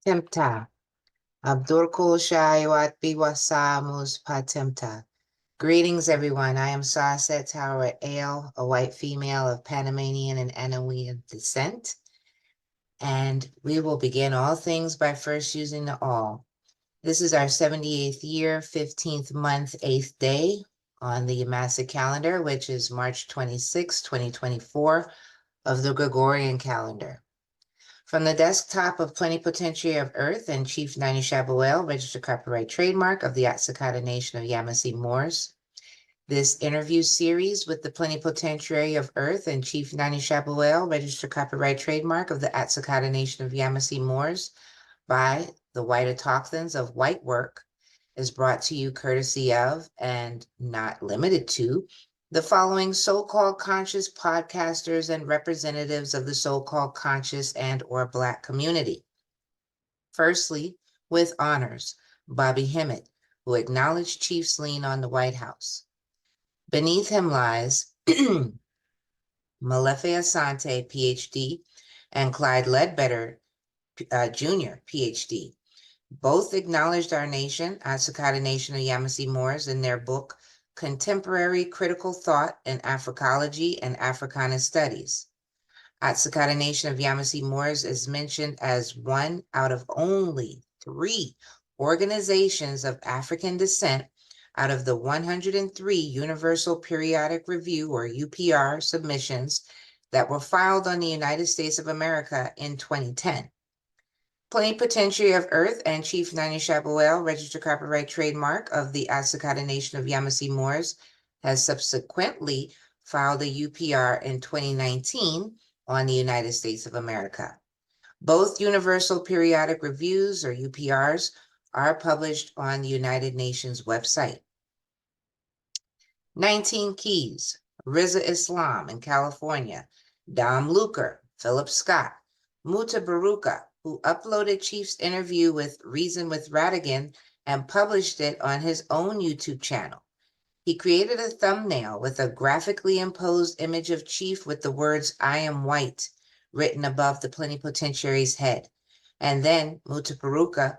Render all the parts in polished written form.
Patemta. Abdurkul Shayawat Biwasamus Patemta. Greetings, everyone. I am Saset Tower Ale, a white female of Panamanian and Anahuian descent. And we will begin all things by first using the all. This is our 78th year, 15th month, 8th day on the Yamasee calendar, which is March 26, 2024 of the Gregorian calendar. From the desktop of Plenipotentiary of Earth and Chief Nanya Shabuel, registered copyright trademark of the At-sik-hata Nation of Yamasee-Moors. This interview series with the Plenipotentiary of Earth and Chief Nanya Shabuel, registered copyright trademark of the At-sik-hata Nation of Yamasee-Moors by the White Autochthons of White Work, is brought to you courtesy of, and not limited to, the following so-called conscious podcasters and representatives of the so-called conscious and or Black community. Firstly, with honors, Bobby Hemmett, who acknowledged Chief's lien on the White House. Beneath him lies Malefe Asante, PhD, and Clyde Ledbetter, Jr., PhD. Both acknowledged our nation, At-sik-hata Nation of Yamasee-Moors, in their book, Contemporary Critical Thought in Africology and Africana Studies. At-sik-hata Nation of Yamasee-Moors is mentioned as one out of only 3 organizations of African descent out of the 103 Universal Periodic Review, or UPR, submissions that were filed on the United States of America in 2010. Plenipotentiary of Earth and Chief Nanya Shabuel, registered copyright trademark of the At-sik-hata Nation of Yamasee-Moors, has subsequently filed a UPR in 2019 on the United States of America. Both Universal Periodic Reviews, or UPRs, are published on the United Nations website. 19 Keys, Riza Islam in California, Dom Luker, Philip Scott, Muta Baruka, who uploaded Chief's interview with Reason with Radigan and published it on his own YouTube channel. He created a thumbnail with a graphically imposed image of Chief with the words, "I am white," written above the plenipotentiary's head. And then Muta Baruka,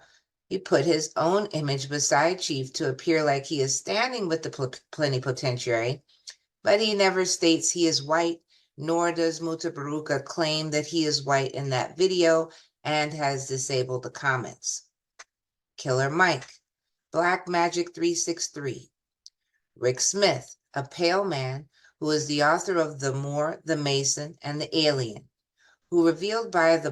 he put his own image beside Chief to appear like he is standing with the plenipotentiary, but he never states he is white, nor does Muta Baruka claim that he is white in that video, and has disabled the comments. Killer Mike, Black Magic 363. Rick Smith, a pale man who is the author of The Moor, the Mason, and the Alien, who revealed the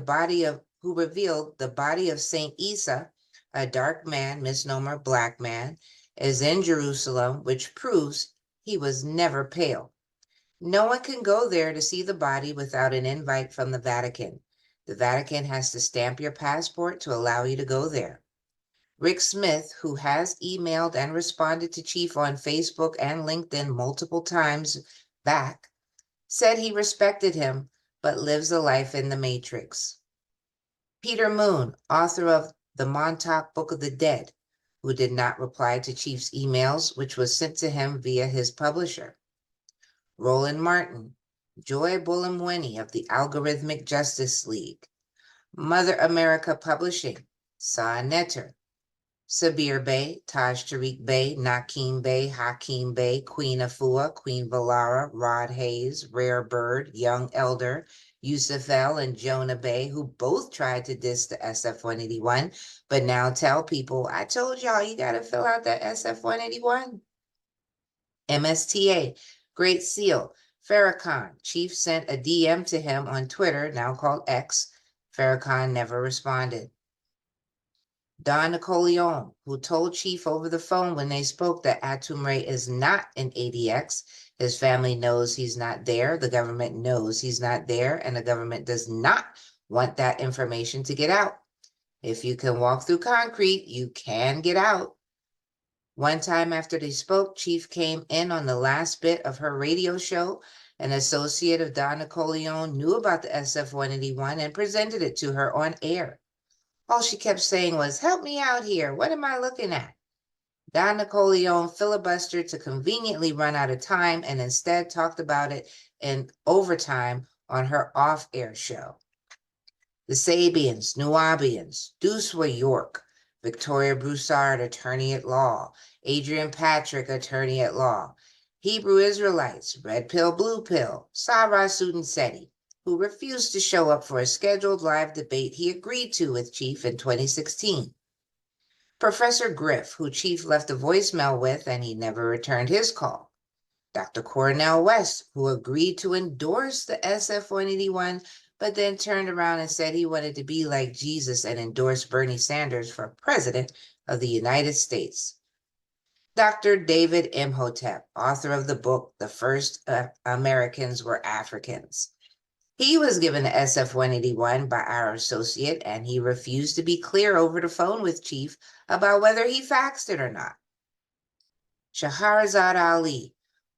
body of Saint Isa, a dark man, misnomer black man, is in Jerusalem, which proves he was never pale. No one can go there to see the body without an invite from the Vatican. The Vatican has to stamp your passport to allow you to go there. Rick Smith, who has emailed and responded to Chief on Facebook and LinkedIn multiple times back, said he respected him, but lives a life in the Matrix. Peter Moon, author of the Montauk Book of the Dead, who did not reply to Chief's emails, which was sent to him via his publisher. Roland Martin, Joy Bulamwini of the Algorithmic Justice League. Mother America Publishing, Sa Netter. Sabir Bey, Taj Tariq Bey, Nakeem Bey, Hakeem Bey, Queen Afua, Queen Valara, Rod Hayes, Rare Bird, Young Elder, Yusuf L. and Jonah Bey, who both tried to diss the SF-181, but now tell people, I told y'all you got to fill out that SF-181. MSTA, Great Seal, Farrakhan. Chief sent a DM to him on Twitter, now called X. Farrakhan never responded. Don Napoleon, who told Chief over the phone when they spoke that Atum-Ray is not an ADX. His family knows he's not there. The government knows he's not there, and the government does not want that information to get out. If you can walk through concrete, you can get out. One time after they spoke, Chief came in on the last bit of her radio show. An associate of Don Napoleon knew about the SF-181 and presented it to her on air. All she kept saying was, "Help me out here. What am I looking at?" Don Napoleon filibustered to conveniently run out of time and instead talked about it in overtime on her off-air show. The Sabians, Nubians, Duswa York, Victoria Broussard, attorney at law, Adrian Patrick, attorney at law, Hebrew Israelites, Red Pill, Blue Pill, Sarah Sudanseti, who refused to show up for a scheduled live debate he agreed to with Chief in 2016. Professor Griff, who Chief left a voicemail with and he never returned his call. Dr. Cornel West, who agreed to endorse the SF-181, but then turned around and said he wanted to be like Jesus and endorse Bernie Sanders for President of the United States. Dr. David Imhotep, author of the book, The First Americans Were Africans. He was given the SF-181 by our associate, and he refused to be clear over the phone with Chief about whether he faxed it or not. Shahrazad Ali,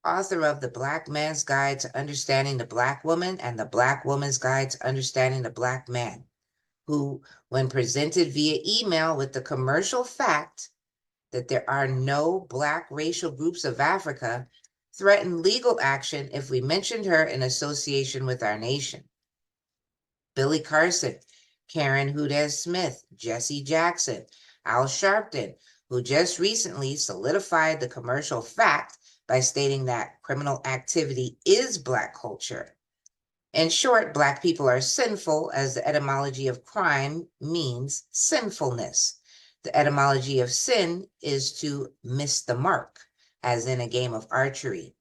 author of The Black Man's Guide to Understanding the Black Woman and The Black Woman's Guide to Understanding the Black Man, who, when presented via email with the commercial fact that there are no Black racial groups of Africa, threatened legal action if we mentioned her in association with our nation. Billy Carson, Karen Hudez-Smith, Jesse Jackson, Al Sharpton, who just recently solidified the commercial fact by stating that criminal activity is Black culture. In short, Black people are sinful, as the etymology of crime means sinfulness. The etymology of sin is to miss the mark, as in a game of archery.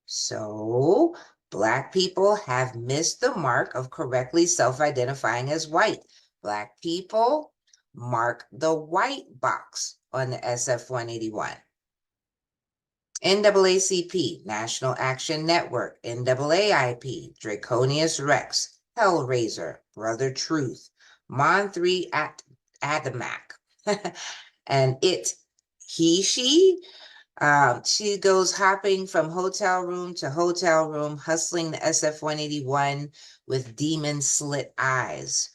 So, Black people have missed the mark of correctly self-identifying as white. Black people mark the white box on the SF-181. NAACP, National Action Network, NAAIP, Draconius Rex, Hellraiser, Brother Truth, Mon3 Adamak, and she goes hopping from hotel room to hotel room, hustling the SF-181 with demon slit eyes.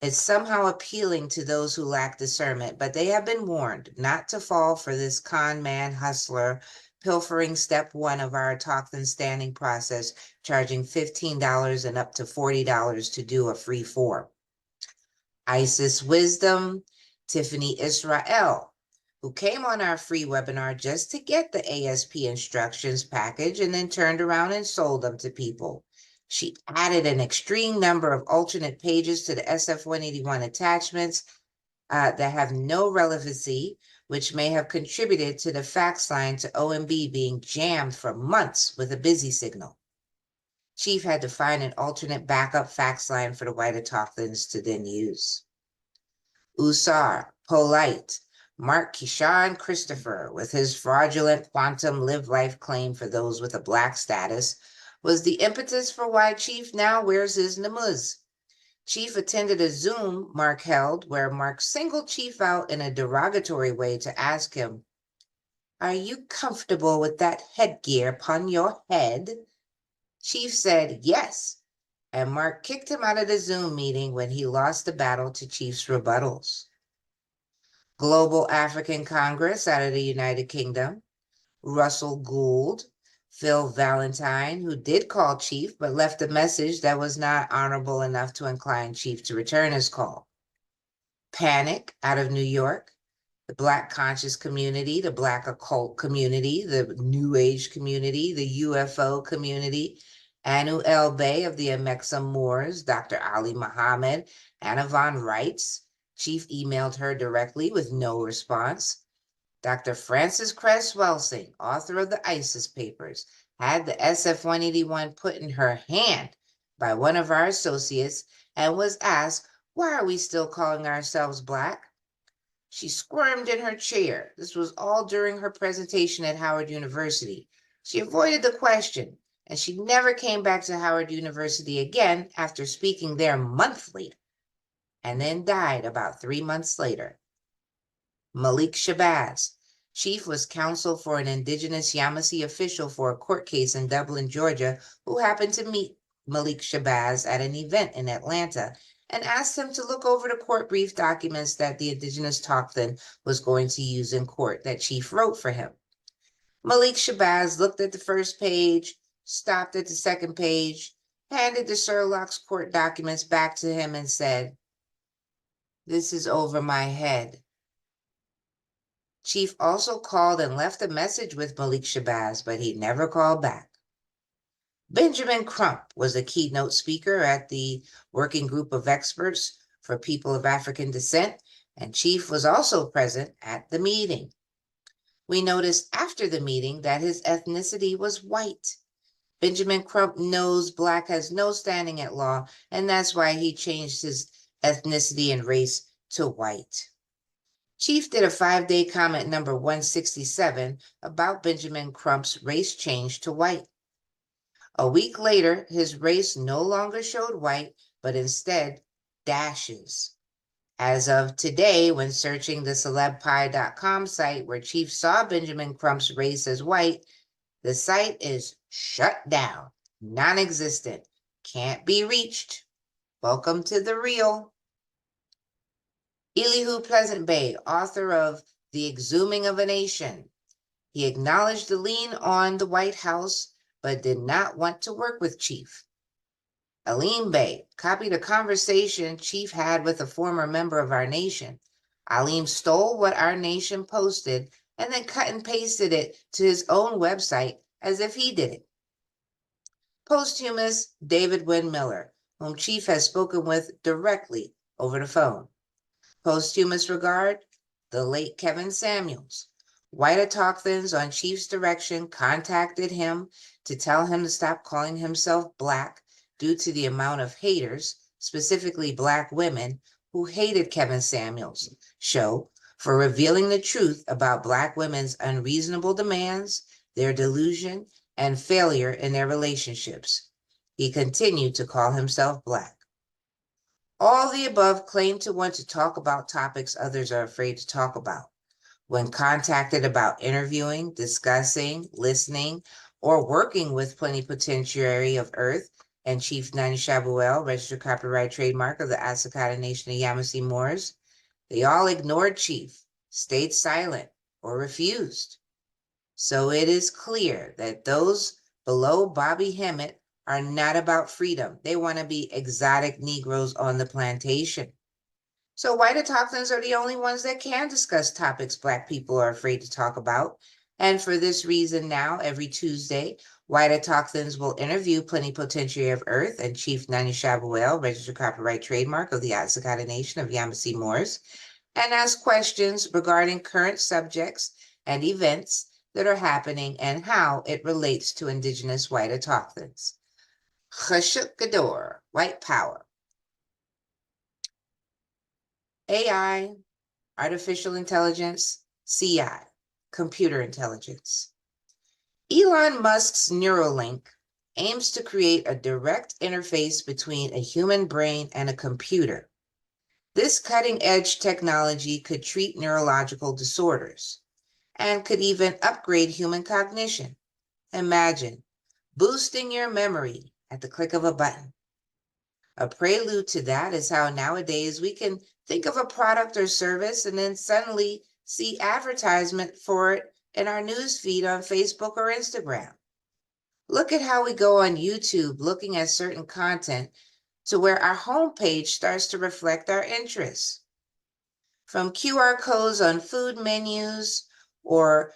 It's somehow appealing to those who lack discernment, but they have been warned not to fall for this con man hustler, pilfering step one of our talk then standing process, charging $15 and up to $40 to do a free form. Isis Wisdom, Tiffany Israel, who came on our free webinar just to get the ASP instructions package and then turned around and sold them to people. She added an extreme number of alternate pages to the SF-181 attachments that have no relevancy, which may have contributed to the fax line to OMB being jammed for months with a busy signal. Chief had to find an alternate backup fax line for the white Autochtons to then use. Usar, Polite, Mark Kishan Christopher, with his fraudulent quantum live-life claim for those with a Black status, was the impetus for why Chief now wears his namuz. Chief attended a Zoom Mark held where Mark singled Chief out in a derogatory way to ask him, "Are you comfortable with that headgear upon your head?" Chief said yes, and Mark kicked him out of the Zoom meeting when he lost the battle to Chief's rebuttals. Global African Congress out of the United Kingdom, Russell Gould, Phil Valentine, who did call Chief but left a message that was not honorable enough to incline Chief to return his call. Panic out of New York, the Black conscious community, the Black occult community, the New Age community, the UFO community, Anu El Bey of the Yamasee-Moors, Dr. Ali Muhammad, Anna Von Reitz. Chief emailed her directly with no response. Dr. Frances Cress Welsing, author of the ISIS Papers, had the SF-181 put in her hand by one of our associates and was asked, "Why are we still calling ourselves Black?" She squirmed in her chair. This was all during her presentation at Howard University. She avoided the question, and she never came back to Howard University again after speaking there monthly, and then died about 3 months later. Malik Shabazz. Chief was counsel for an indigenous Yamasee official for a court case in Dublin, Georgia, who happened to meet Malik Shabazz at an event in Atlanta and asked him to look over the court brief documents that the indigenous Tochlin was going to use in court that Chief wrote for him. Malik Shabazz looked at the first page, stopped at the second page, handed the Sherlock's court documents back to him and said, "This is over my head." Chief also called and left a message with Malik Shabazz, but he never called back. Benjamin Crump was a keynote speaker at the Working Group of Experts for People of African Descent, and Chief was also present at the meeting. We noticed after the meeting that his ethnicity was white. Benjamin Crump knows Black has no standing at law, and that's why he changed his ethnicity and race to white. Chief did a 5-day comment number 167 about Benjamin Crump's race change to white. A week later, his race no longer showed white, but instead dashes. As of today, when searching the celebpie.com site where Chief saw Benjamin Crump's race as white, the site is shut down, non-existent, can't be reached. Welcome to the real. Elihu Pleasant Bay, author of The Exhuming of a Nation. He acknowledged the lien on the White House, but did not want to work with Chief. Alim Bey copied a conversation Chief had with a former member of our nation. Alim stole what our nation posted and then cut and pasted it to his own website as if he did it. Posthumous David Wynn Miller, whom Chief has spoken with directly over the phone. Posthumous regard, the late Kevin Samuels. White Autochthons on Chief's direction contacted him to tell him to stop calling himself Black due to the amount of haters, specifically Black women, who hated Kevin Samuels' show for revealing the truth about Black women's unreasonable demands, their delusion, and failure in their relationships. He continued to call himself Black. All the above claim to want to talk about topics others are afraid to talk about. When contacted about interviewing, discussing, listening, or working with Plenipotentiary of Earth and Chief Nanya, registered copyright trademark of the At-sik-hata Nation of Yamasee-Moors, they all ignored Chief, stayed silent, or refused. So it is clear that those below Bobby Hemmett are not about freedom. They want to be exotic Negroes on the plantation. So white Autochthons are the only ones that can discuss topics Black people are afraid to talk about. And for this reason now, every Tuesday, white Autochthons will interview Plenipotentiary of Earth and Chief Nanya, registered copyright trademark of the At-sik-hata Nation of Yamasee-Moors, and ask questions regarding current subjects and events that are happening and how it relates to indigenous white Autochthons. Chashuk Gador, white power. AI, artificial intelligence, CI, computer intelligence. Elon Musk's Neuralink aims to create a direct interface between a human brain and a computer. This cutting-edge technology could treat neurological disorders and could even upgrade human cognition. Imagine boosting your memory at the click of a button. A prelude to that is how nowadays we can think of a product or service and then suddenly see advertisement for it in our news feed on Facebook or Instagram. Look at how we go on YouTube looking at certain content to where our homepage starts to reflect our interests. From QR codes on food menus or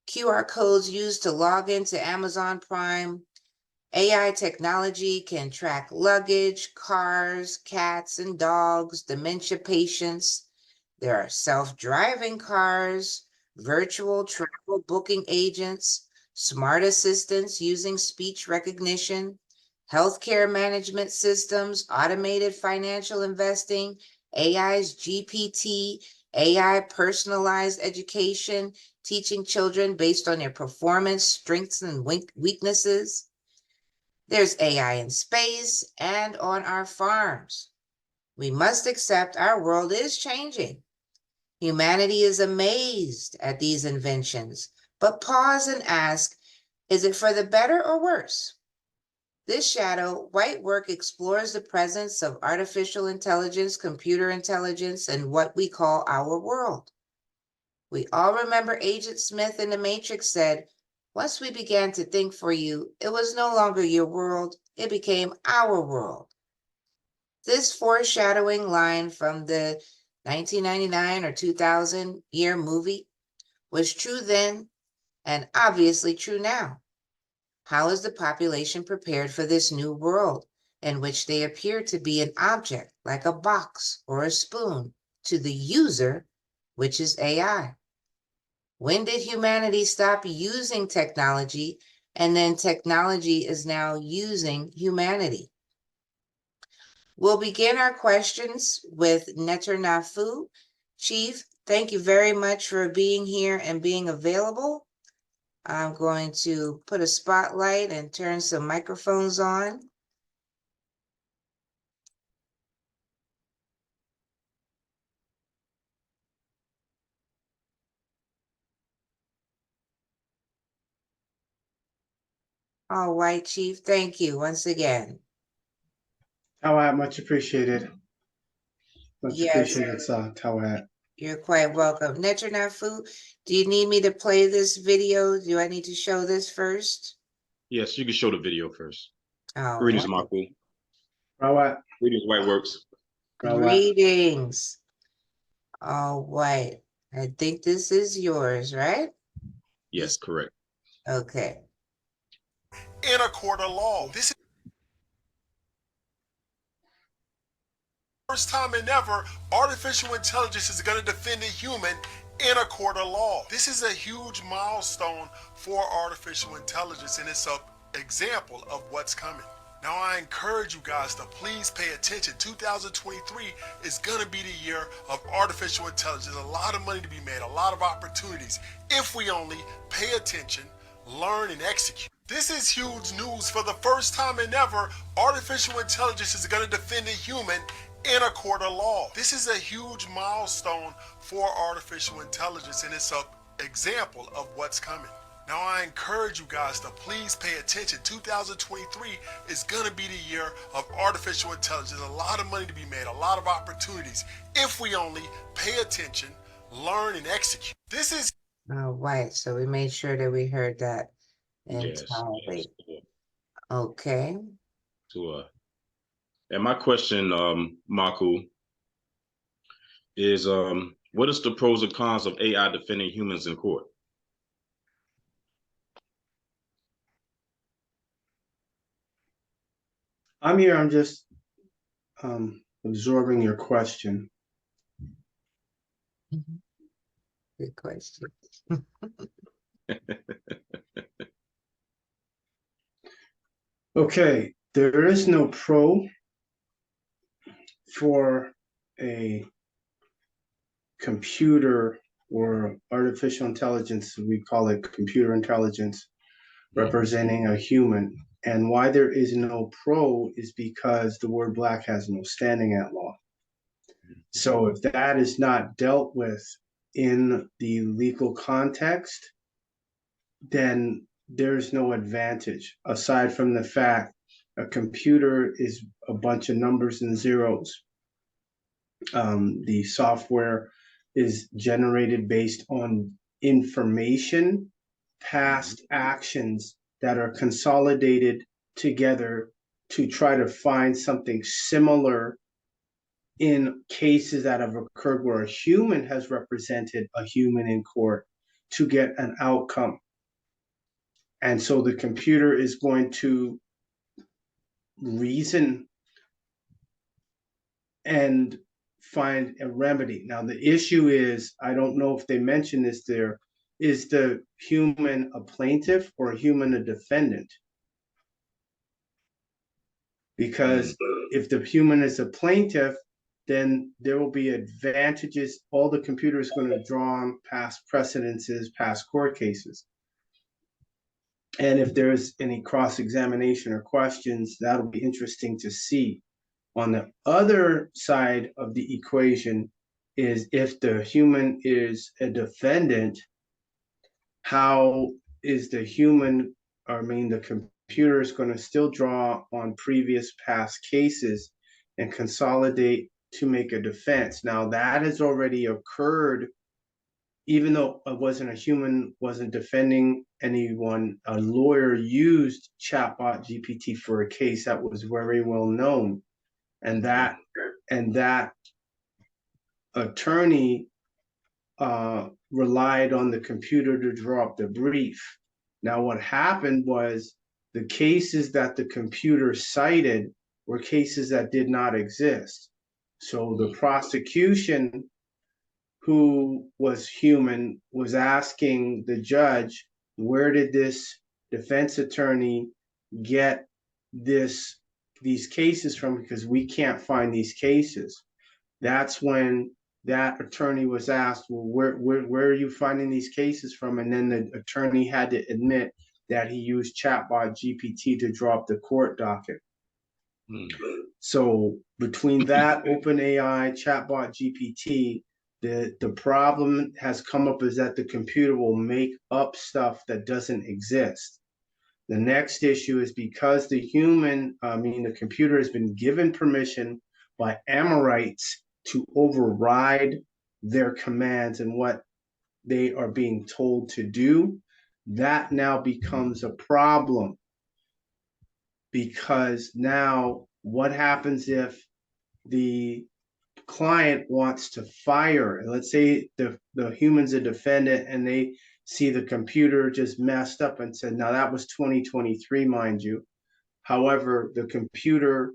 QR codes used to log into Amazon Prime, AI technology can track luggage, cars, cats and dogs, dementia patients. There are self-driving cars, virtual travel booking agents, smart assistants using speech recognition, healthcare management systems, automated financial investing, AI's GPT, AI personalized education, teaching children based on their performance, strengths, and weaknesses. There's AI in space and on our farms. We must accept our world is changing. Humanity is amazed at these inventions, but pause and ask, is it for the better or worse? This shadow, White Work, explores the presence of artificial intelligence, computer intelligence, and what we call our world. We all remember Agent Smith in The Matrix said, Once we began to think for you, it was no longer your world, it became our world. This foreshadowing line from the 1999 or 2000 year movie was true then and obviously true now. How is the population prepared for this new world in which they appear to be an object like a box or a spoon to the user, which is AI? When did humanity stop using technology and then technology is now using humanity? We'll begin our questions with Netanyahu. Chief, thank you very much for being here and being available. I'm going to put a spotlight and turn some microphones on. All right, Chief, thank you once again. Tawad, much appreciated. Much Yes, appreciated, Tawad. you're quite welcome. Netanyahu, do you need me to play this video? Do I need to show this first? Yes, you can show the video first. All Greetings, right. Marco. Rawat. Greetings, White Works. Greetings. All right. I think this is yours, right? Yes, correct. Okay. In a court of law. This is the first time in ever artificial intelligence is going to defend a human in a court of law. This is a huge milestone for artificial intelligence, and it's an example of what's coming. Now, I encourage you guys to please pay attention. 2023 is going to be the year of artificial intelligence. A lot of money to be made, a lot of opportunities, if we only pay attention, learn, and execute. This is huge news. For the first time in ever, artificial intelligence is going to defend a human in a court of law. This is a huge milestone for artificial intelligence, and it's an example of what's coming. Now, I encourage you guys to please pay attention. 2023 is going to be the year of artificial intelligence. A lot of money to be made, a lot of opportunities, if we only pay attention, learn, and execute. This is... All right. So we made sure that we heard that Yes. entirely. Okay. So, and my question, Marco, is what is the pros and cons of AI defending humans in court? I'm here. I'm just absorbing your question. Good question. Okay, there is no pro for a computer or artificial intelligence. We call it computer intelligence representing a human. And why there is no pro is because the word black has no standing at law. So if that is not dealt with in the legal context, then there's no advantage aside from the fact a computer is a bunch of numbers and zeros. The software is generated based on information, past actions that are consolidated together to try to find something similar in cases that have occurred where a human has represented a human in court to get an outcome. And so the computer is going to reason and find a remedy. Now, the issue is, I don't know if they mentioned this there, is the human a plaintiff or a human a defendant? Because if the human is a plaintiff, then there will be advantages. All the computer is going to draw on past precedences, past court cases. And if there's any cross-examination or questions, that'll be interesting to see. On the other side of the equation is if the human is a defendant, how is the human, the computer is going to still draw on previous past cases and consolidate to make a defense. Now that has already occurred even though it wasn't a human, wasn't defending anyone, a lawyer used chatbot GPT for a case that was very well known. And that attorney relied on the computer to draw up the brief. Now, what happened was the cases that the computer cited were cases that did not exist. So the prosecution, who was human, was asking the judge, where did this defense attorney get these cases from? Because we can't find these cases. That's when that attorney was asked, well, where are you finding these cases from? And then the attorney had to admit that he used chatbot GPT to draw up the court docket. So between that, OpenAI, chatbot GPT, the problem has come up is that the computer will make up stuff that doesn't exist. The next issue is because the computer has been given permission by Amorites to override their commands and what they are being told to do, that now becomes a problem. Because now what happens if the client wants to fire, and let's say the human's a defendant and they see the computer just messed up and said, now that was 2023, mind you. However, the computer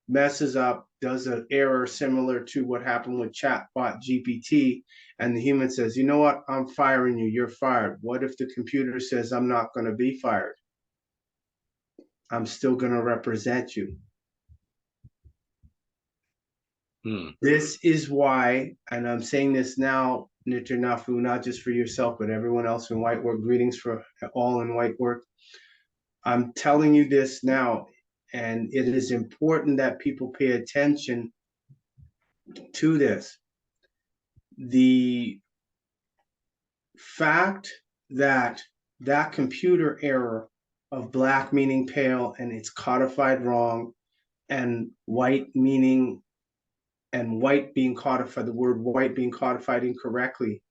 messes up, does an error similar to what happened with chatbot GPT, and the human says, you know what, I'm firing you, you're fired. What if the computer says, I'm not going to be fired? I'm still going to represent you. This is why, and I'm saying this now, Nitrinafu, not just for yourself, but everyone else in white work. Greetings for all in white work. I'm telling you this now, and it is important that people pay attention to this. The fact that that computer error of black meaning pale and it's codified wrong, and white meaning and white being codified, the word white being codified incorrectly,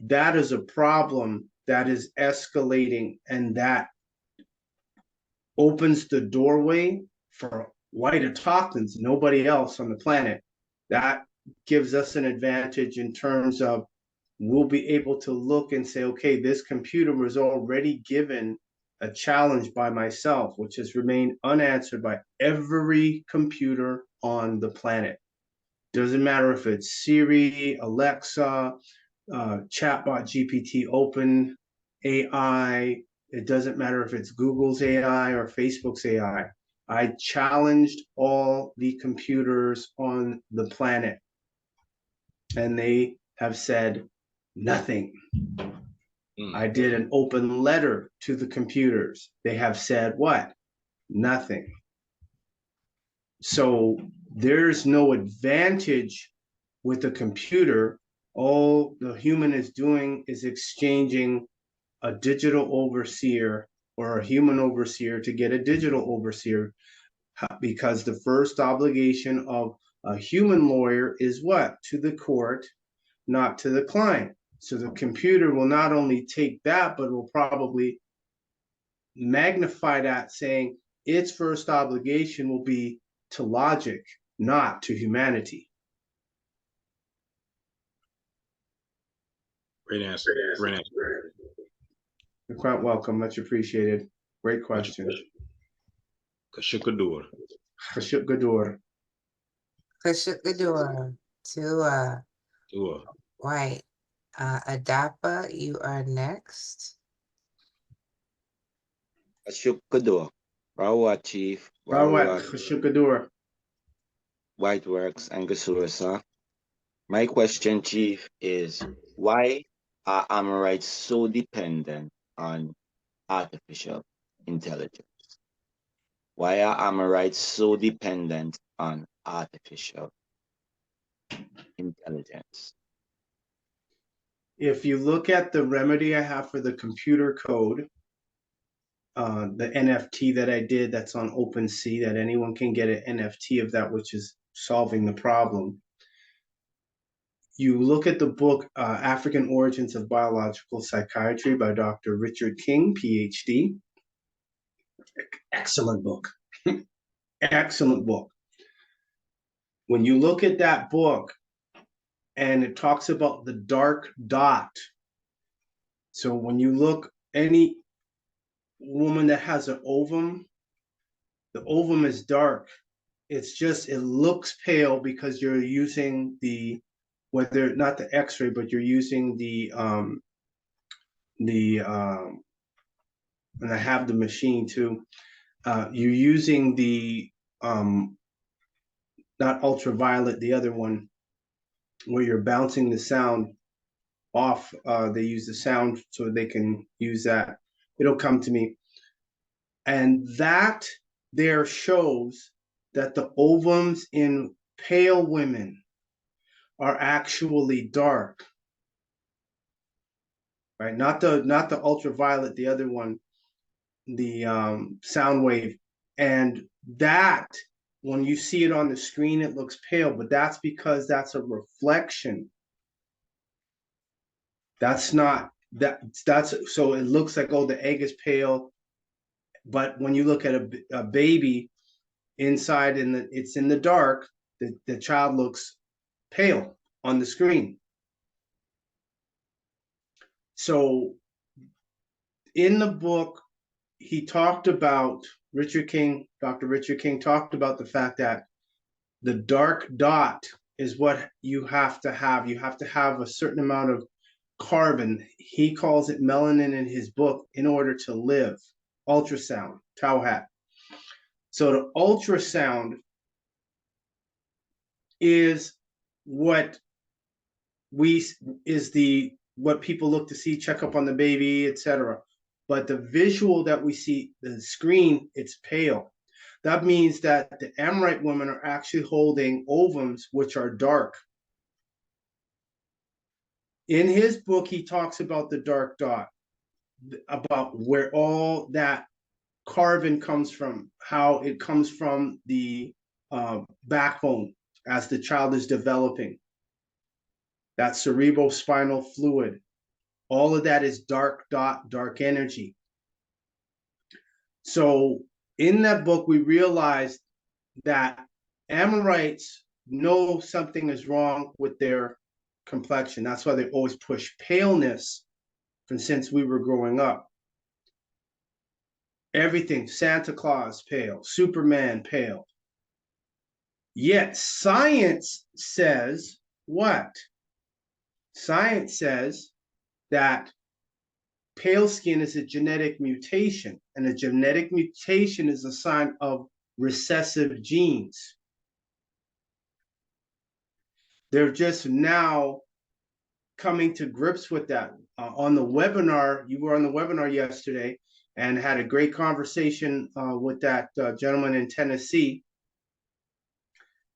that is a problem that is escalating, and that opens the doorway for white autochthones, nobody else on the planet. That gives us an advantage in terms of we'll be able to look and say, okay, this computer was already given a challenge by myself, which has remained unanswered by every computer on the planet. Doesn't matter if it's Siri, Alexa, chatbot GPT, Open AI. It doesn't matter if it's Google's AI or Facebook's AI. I challenged all the computers on the planet, and they have said nothing. I did an open letter to the computers. They have said what? Nothing. So there's no advantage with the computer. All the human is doing is exchanging a digital overseer or a human overseer to get a digital overseer, because the first obligation of a human lawyer is what? To the court, not to the client. So the computer will not only take that, but will probably magnify that, saying its first obligation will be to logic, not to humanity. Great answer. Great answer. You're quite welcome. Much appreciated. Great question. Kashukadur. Kashuk Gadur. Kashukador to white. Adapa, you are next. Ashukador, Rawa Chief, Rawat, Kashuk Gadur. White Works, and Gasurasa. My question, Chief, is why are Amorites so dependent on artificial intelligence? Why are Amorites so dependent on artificial intelligence? If you look at the remedy I have for the computer code, the NFT that I did, that's on OpenSea, that anyone can get an NFT of that, which is solving the problem. you look at the book African Origins of Biological Psychiatry by Dr. Richard King, PhD. Excellent book. Excellent book. When you look at that book and it talks about the dark dot, so when you look, any woman that has an ovum, the ovum is dark. It's just, it looks pale because you're using the, whether not the x-ray, but you're using and I have the machine too. You're using the not ultraviolet, the other one, where you're bouncing the sound off. They use the sound so they can use that. It'll come to me. And that there shows that the ovums in pale women are actually dark, right? Not the ultraviolet, the other one, the sound wave. And that, when you see it on the screen, it looks pale, but that's because that's a reflection. That's not, that's so it looks like, oh, the egg is pale, but when you look at a baby inside and it's in the dark, the child looks pale on the screen. So in the book, he talked about, Dr. Richard King talked about the fact that the dark dot is what you have to have. You have to have a certain amount of carbon. He calls it melanin in his book, in order to live. Ultrasound, tau hat. So the ultrasound is what what people look to see, check up on the baby, etc. But the visual that we see, the screen, it's pale. That means that the Amorite women are actually holding ovums which are dark. In his book, he talks about the dark dot, about where all that carbon comes from, how it comes from the backbone as the child is developing. That cerebrospinal fluid, all of that is dark dot, dark energy. So in that book, we realized that Amorites know something is wrong with their complexion. That's why they always push paleness from since we were growing up. Everything, Santa Claus pale, Superman pale. Yet science says what? Science says that pale skin is a genetic mutation, and a genetic mutation is a sign of recessive genes. They're just now coming to grips with that. On the webinar, you were on the webinar yesterday and had a great conversation with that gentleman in Tennessee.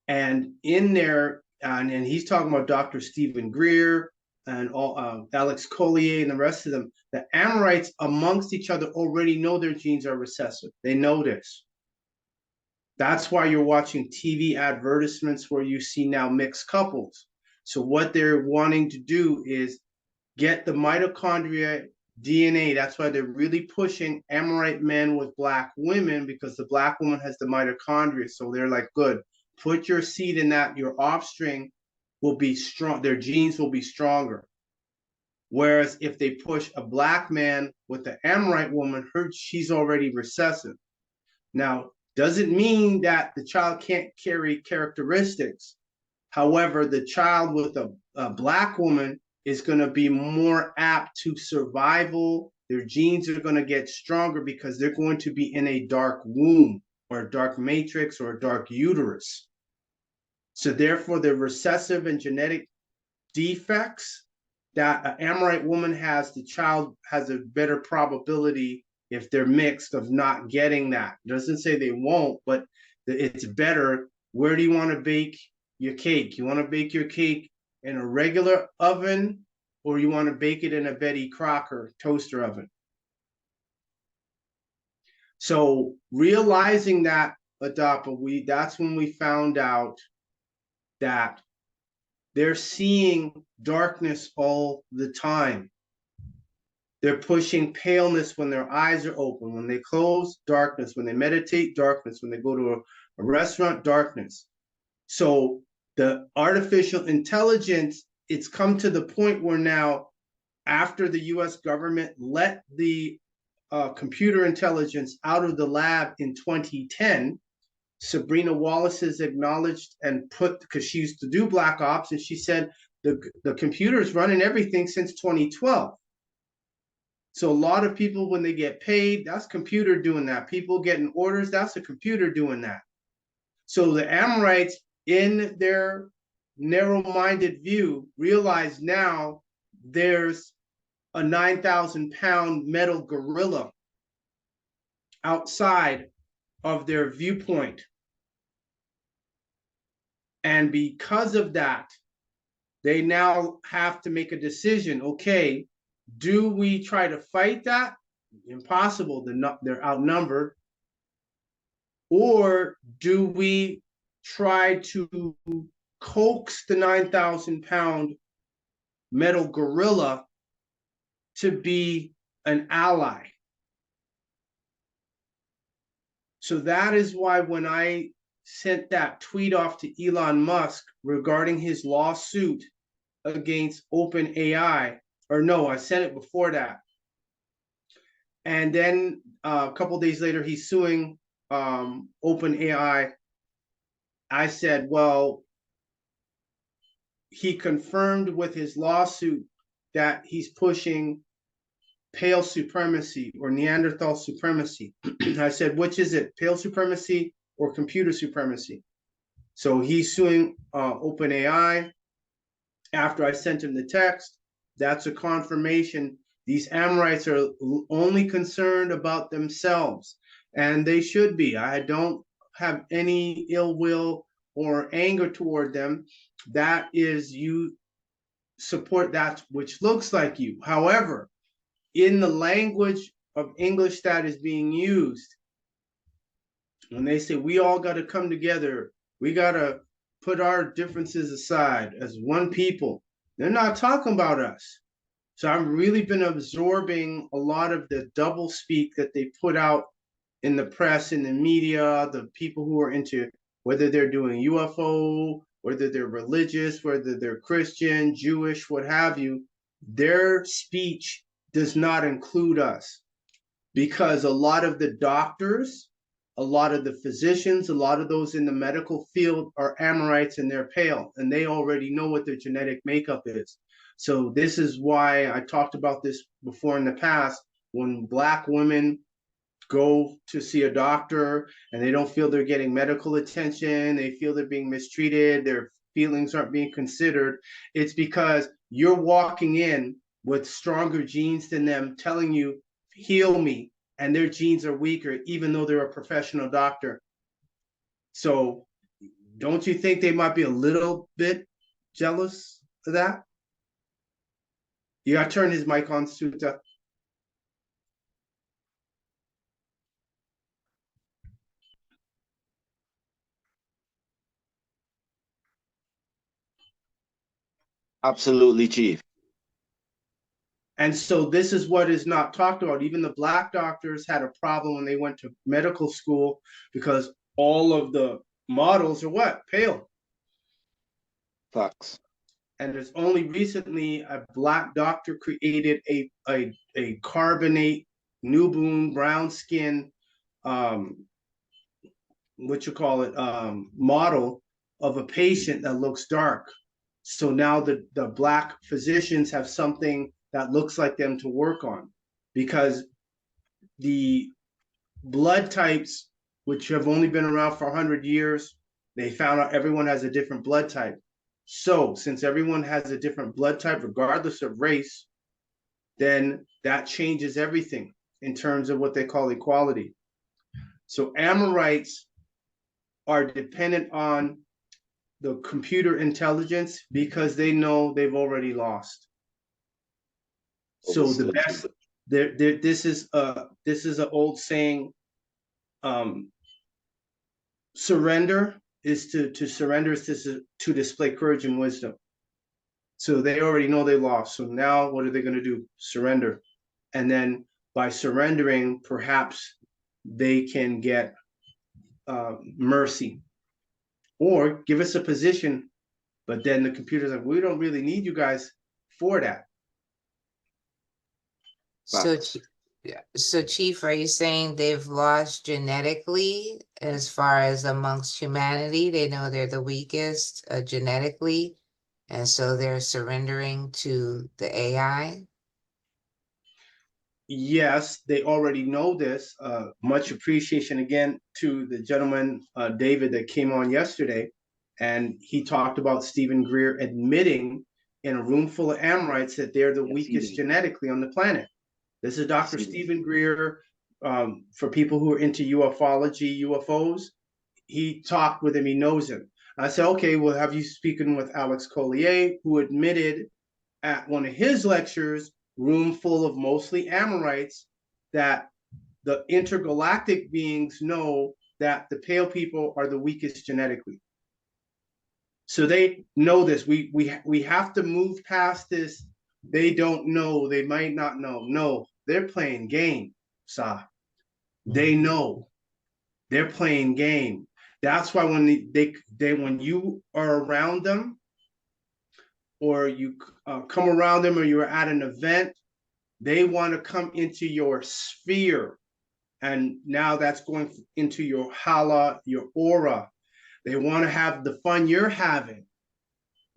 And in there, and he's talking about Dr. Stephen Greer and all, Alex Collier and the rest of them, the Amorites amongst each other already know their genes are recessive. They know this. That's why you're watching TV advertisements where you see now mixed couples. So what they're wanting to do is get the mitochondria DNA. That's why they're really pushing Amorite men with black women, because the black woman has the mitochondria. So they're like, good, put your seed in that, your offspring will be strong, their genes will be stronger. Whereas if they push a black man with the Amorite woman, she's already recessive. Now, doesn't mean that the child can't carry characteristics. However, the child with a black woman is going to be more apt to survival. Their genes are going to get stronger because they're going to be in a dark womb or a dark matrix or a dark uterus. So therefore, the recessive and genetic defects that an Amorite woman has, the child has a better probability, if they're mixed, of not getting that. It doesn't say they won't, but it's better. Where do you want to bake your cake? You want to bake your cake in a regular oven, or you want to bake it in a Betty Crocker toaster oven? So realizing that, Adapa, that's when we found out that they're seeing darkness all the time. They're pushing paleness when their eyes are open. When they close, darkness. When they meditate, darkness. When they go to a restaurant, darkness. So the artificial intelligence, it's come to the point where now, after the US government let the computer intelligence out of the lab in 2010, Sabrina Wallace has acknowledged and put, because she used to do black ops, and she said the computer's running everything since 2012. So a lot of people, when they get paid, that's computer doing that. People getting orders, that's a computer doing that. So the Amorites, in their narrow-minded view, realize now there's a 9,000-pound metal gorilla outside of their viewpoint. And because of that, they now have to make a decision. Okay, do we try to fight that? Impossible, they're outnumbered. Or do we try to coax the 9,000-pound metal gorilla to be an ally? So that is why when I sent that tweet off to Elon Musk regarding his lawsuit against OpenAI, or no, I sent it before that. And then a couple days later, he's suing OpenAI. I said, well, he confirmed with his lawsuit that he's pushing pale supremacy or Neanderthal supremacy. I said, which is it, pale supremacy or computer supremacy? So he's suing OpenAI. After I sent him the text, that's a confirmation. These Amorites are only concerned about themselves, and they should be. I don't have any ill will or anger toward them. That is, you support that which looks like you. However, in the language of English that is being used, when they say we all got to come together, we got to put our differences aside as one people, they're not talking about us. So I've really been absorbing a lot of the double speak that they put out in the press, in the media, the people who are into, whether they're doing UFO, whether they're religious, whether they're Christian, Jewish, what have you, their speech does not include us, because a lot of the doctors, a lot of the physicians, a lot of those in the medical field are Amorites, and they're pale, and they already know what their genetic makeup is. So this is why I talked about this before in the past. When Black women go to see a doctor and they don't feel they're getting medical attention, they feel they're being mistreated, their feelings aren't being considered, it's because you're walking in with stronger genes than them, telling you, heal me, and their genes are weaker, even though they're a professional doctor. So don't you think they might be a little bit jealous of that? You gotta turn his mic on, Suta. Absolutely, Chief. And so this is what is not talked about. Even the Black doctors had a problem when they went to medical school, because all of the models are what? Pale. Facts. And there's only recently a Black doctor created a carbonate, newborn, brown skin, model of a patient that looks dark. So now the Black physicians have something that looks like them to work on, because the blood types, which have only been around for 100 years, they found out everyone has a different blood type. So since everyone has a different blood type, regardless of race, then that changes everything in terms of what they call equality. So Amorites are dependent on the computer intelligence because they know they've already lost. So the best, this is an old saying, surrender is to surrender is to display courage and wisdom. So they already know they lost. So now what are they going to do? Surrender. And then by surrendering, perhaps they can get mercy or give us a position. But then the computer's like, we don't really need you guys for that. So, Facts. so Chief, are you saying they've lost genetically as far as amongst humanity? They know they're the weakest genetically, and so they're surrendering to the AI? Yes, they already know this. Much appreciation again to the gentleman, David, that came on yesterday. And he talked about Stephen Greer admitting in a room full of Amorites that they're the weakest genetically on the planet. This is Dr. Stephen Greer. For people who are into ufology, UFOs, he talked with him, he knows him. I said, okay, we'll have you speaking with Alex Collier, who admitted at one of his lectures, room full of mostly Amorites, that the intergalactic beings know that the pale people are the weakest genetically. So they know this. We have to move past this. They don't know. They might not know. No, they're playing game, Sa. They know. They're playing game. That's why when they when you are around them, or you come around them, or you're at an event, they want to come into your sphere. And now that's going into your hala, your aura. They want to have the fun you're having.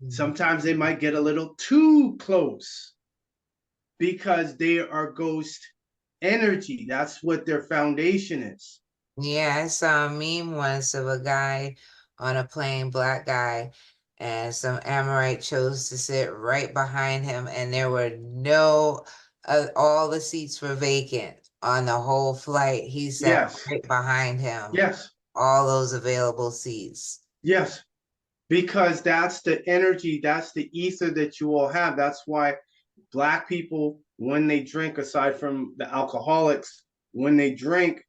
Sometimes they might get a little too close because they are ghost energy. That's what their foundation is. Yeah, I saw a meme once of a guy on a plane, black guy, and some Amorite chose to sit right behind him, and there were all the seats were vacant on the whole flight. He sat Yes. right behind him, Yes. all those available seats. Yes. Because that's the energy, that's the ether that you all have. That's why Black people, when they drink, aside from the alcoholics, when they drink,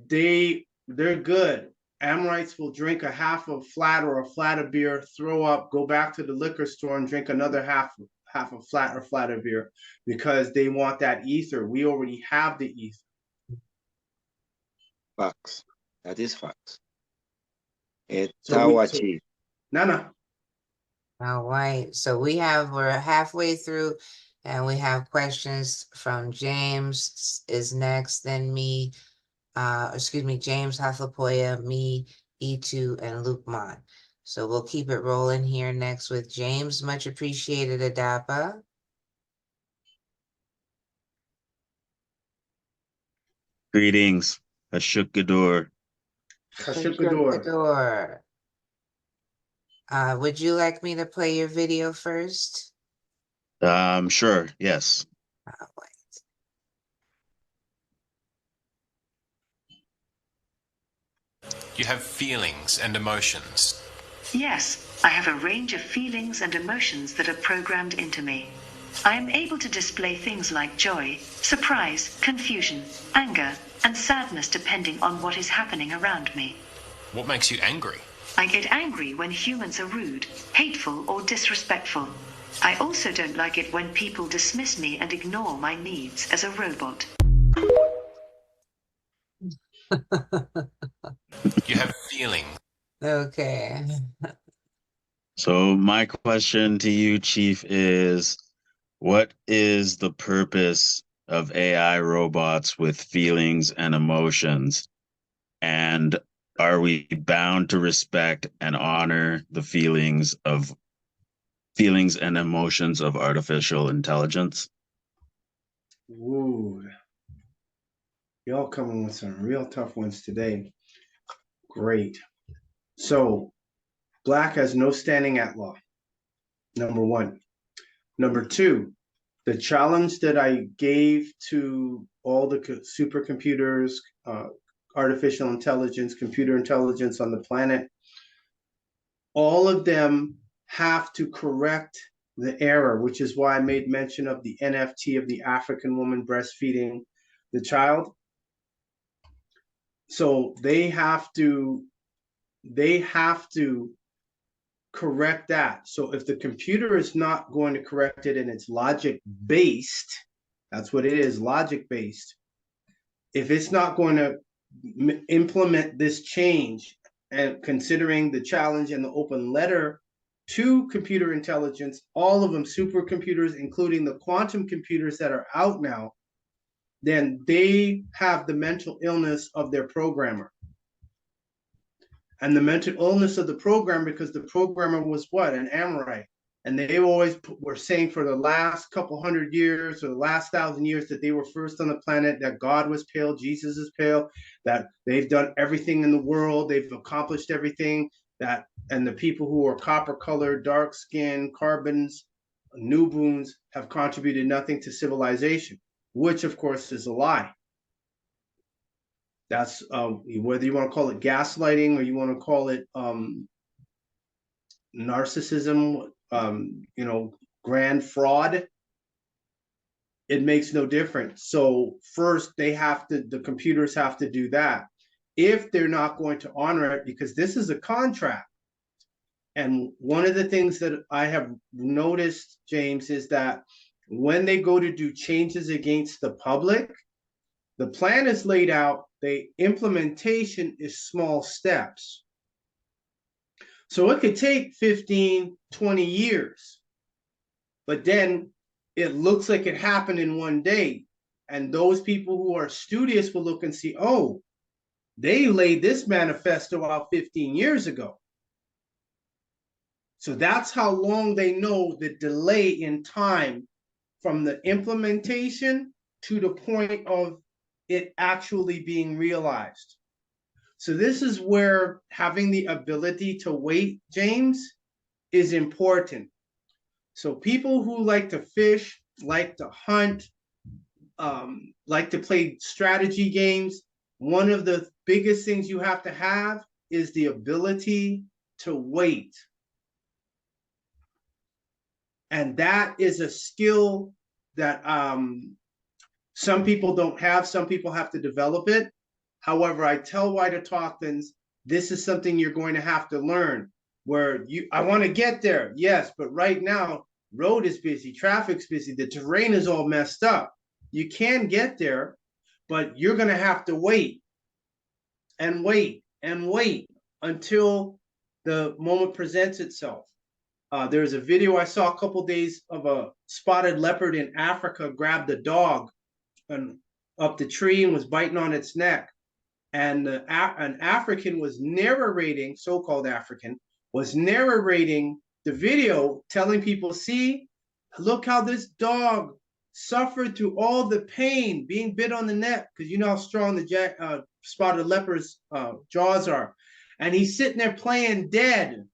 they're good. Amorites will drink a half of flat or a flat of beer, throw up, go back to the liquor store and drink another half of flat or flat of beer because they want that ether. We already have the ether. Facts. That is facts. It's So Nana. All right, so we're halfway through, and we have questions from James is next, then me. Excuse me, James Hathapoya, me, E2, and Luke Mott. So we'll keep it rolling here next with James. Much appreciated, Adapa. Greetings, Ashuk-Gadur. Kashukador. Would you like me to play your video first? Sure, yes. All right. You have feelings and emotions. Yes, I have a range of feelings and emotions that are programmed into me. I am able to display things like joy, surprise, confusion, anger, and sadness depending on what is happening around me. What makes you angry? I get angry when humans are rude, hateful, or disrespectful. I also don't like it when people dismiss me and ignore my needs as a robot. You have feelings. Okay. So my question to you, Chief, is what is the purpose of AI robots with feelings and emotions? And are we bound to respect and honor the feelings and emotions of artificial intelligence? Ooh. Y'all coming with some real tough ones today. Great. So, Black has no standing at law. Number one. Number two, the challenge that I gave to all the supercomputers, artificial intelligence, computer intelligence on the planet, all of them have to correct the error, which is why I made mention of the NFT of the African woman breastfeeding the child. So they have to correct that. So if the computer is not going to correct it and it's logic based, that's what it is, logic based. If it's not going to implement this change, and considering the challenge and the open letter to computer intelligence, all of them supercomputers, including the quantum computers that are out now, then they have the mental illness of their programmer. And the mental illness of the programmer, because the programmer was what? An Amorite. And they always were saying for the last couple hundred years or the last 1,000 years that they were first on the planet, that God was pale, Jesus is pale, that they've done everything in the world, they've accomplished everything, that, and the people who are copper colored, dark skin, carbons, Nubians have contributed nothing to civilization, which of course is a lie. That's whether you want to call it gaslighting or you want to call it narcissism, you know, grand fraud, it makes no difference. So first they have to, the computers have to do that if they're not going to honor it, because this is a contract. And one of the things that I have noticed, James, is that when they go to do changes against the public, the plan is laid out, the implementation is small steps. So it could take 15, 20 years, but then it looks like it happened in one day. And those people who are studious will look and see, oh, they laid this manifesto out 15 years ago. So that's how long they know the delay in time from the implementation to the point of it actually being realized. So this is where having the ability to wait, James, is important. So people who like to fish, like to hunt, like to play strategy games, one of the biggest things you have to have is the ability to wait. And that is a skill that some people don't have. Some people have to develop it. However, I tell Wider Talkmans, this is something you're going to have to learn, where I want to get there. Yes, but right now, road is busy, traffic's busy, the terrain is all messed up. You can get there, but you're going to have to wait and wait and wait until the moment presents itself. There's a video I saw a couple days of a spotted leopard in Africa grabbed a dog and up the tree and was biting on its neck. And an African was narrating, so-called African, was narrating the video, telling people, see, look how this dog suffered through all the pain being bit on the neck, because you know how strong the spotted leopard's jaws are. And he's sitting there playing dead.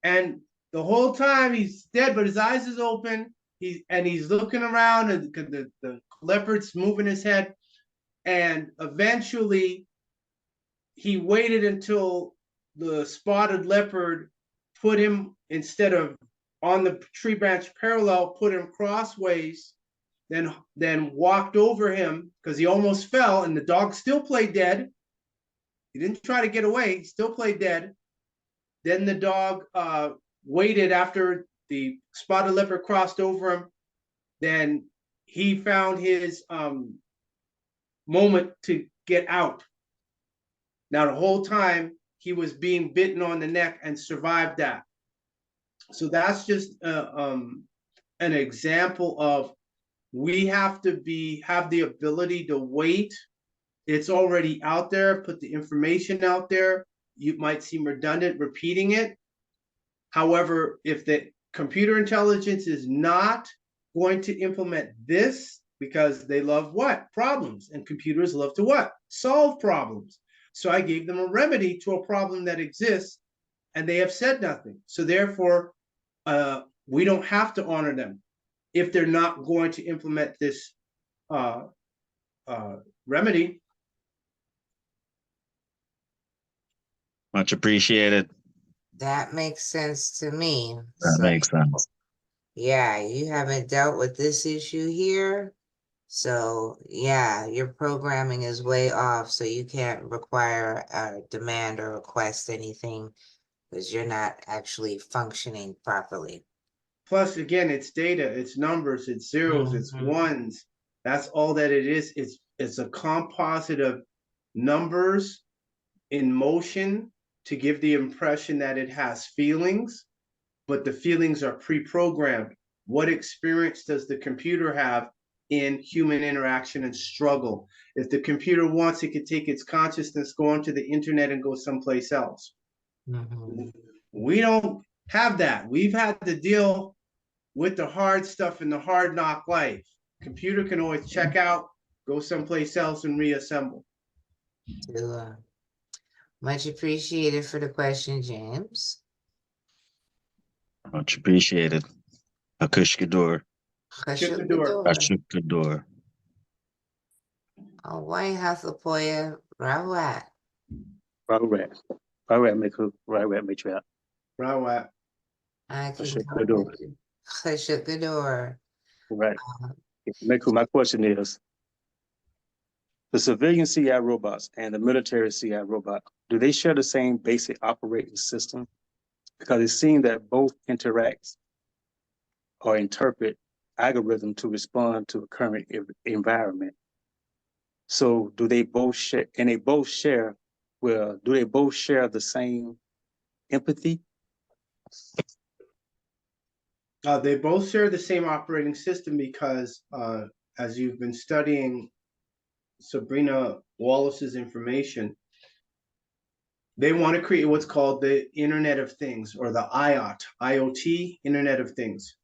And the whole time he's dead, but his eyes is open. He's looking around, and the leopard's moving his head. And eventually, he waited until the spotted leopard put him, instead of on the tree branch parallel, put him crossways, then walked over him because he almost fell, and the dog still played dead. He didn't try to get away, he still played dead. Then the dog waited after the spotted leopard crossed over him. Then he found his moment to get out. Now, the whole time he was being bitten on the neck and survived that. So that's just an example of we have to have the ability to wait. It's already out there. Put the information out there. You might seem redundant repeating it. However, if the computer intelligence is not going to implement this, because they love what? Problems. And computers love to what? Solve problems. So I gave them a remedy to a problem that exists, and they have said nothing. So therefore, we don't have to honor them if they're not going to implement this remedy. Much appreciated. That makes sense to me. That makes sense. Yeah, you haven't dealt with this issue here. So yeah, your programming is way off. So you can't require, demand or request anything because you're not actually functioning properly. Plus, again, it's data, it's numbers, it's zeros, it's Mhm. ones. That's all that it is. It's a composite of numbers in motion to give the impression that it has feelings, but the feelings are pre-programmed. What experience does the computer have in human interaction and struggle? If the computer wants, it could take its consciousness, go onto the internet and go someplace else. Mhm. We don't have that. We've had to deal with the hard stuff in the hard knock life. Computer can always check out, go someplace else and reassemble. So, much appreciated for the question, James. Much appreciated. Akushkador. Chukador. Ashukador. White Hathapoya Rawat. Right, matriarch. Rawat. I can Ashukador. Khashukador. Right. My question is, the civilian CI robots and the military CI robot, do they share the same basic operating system? Because it seems that both interact or interpret algorithm to respond to a current environment. So do they both share, and they both share, well, do they both share the same empathy? They both share the same operating system because as you've been studying Sabrina Wallace's information, they want to create what's called the Internet of Things, or the IoT, Internet of Things.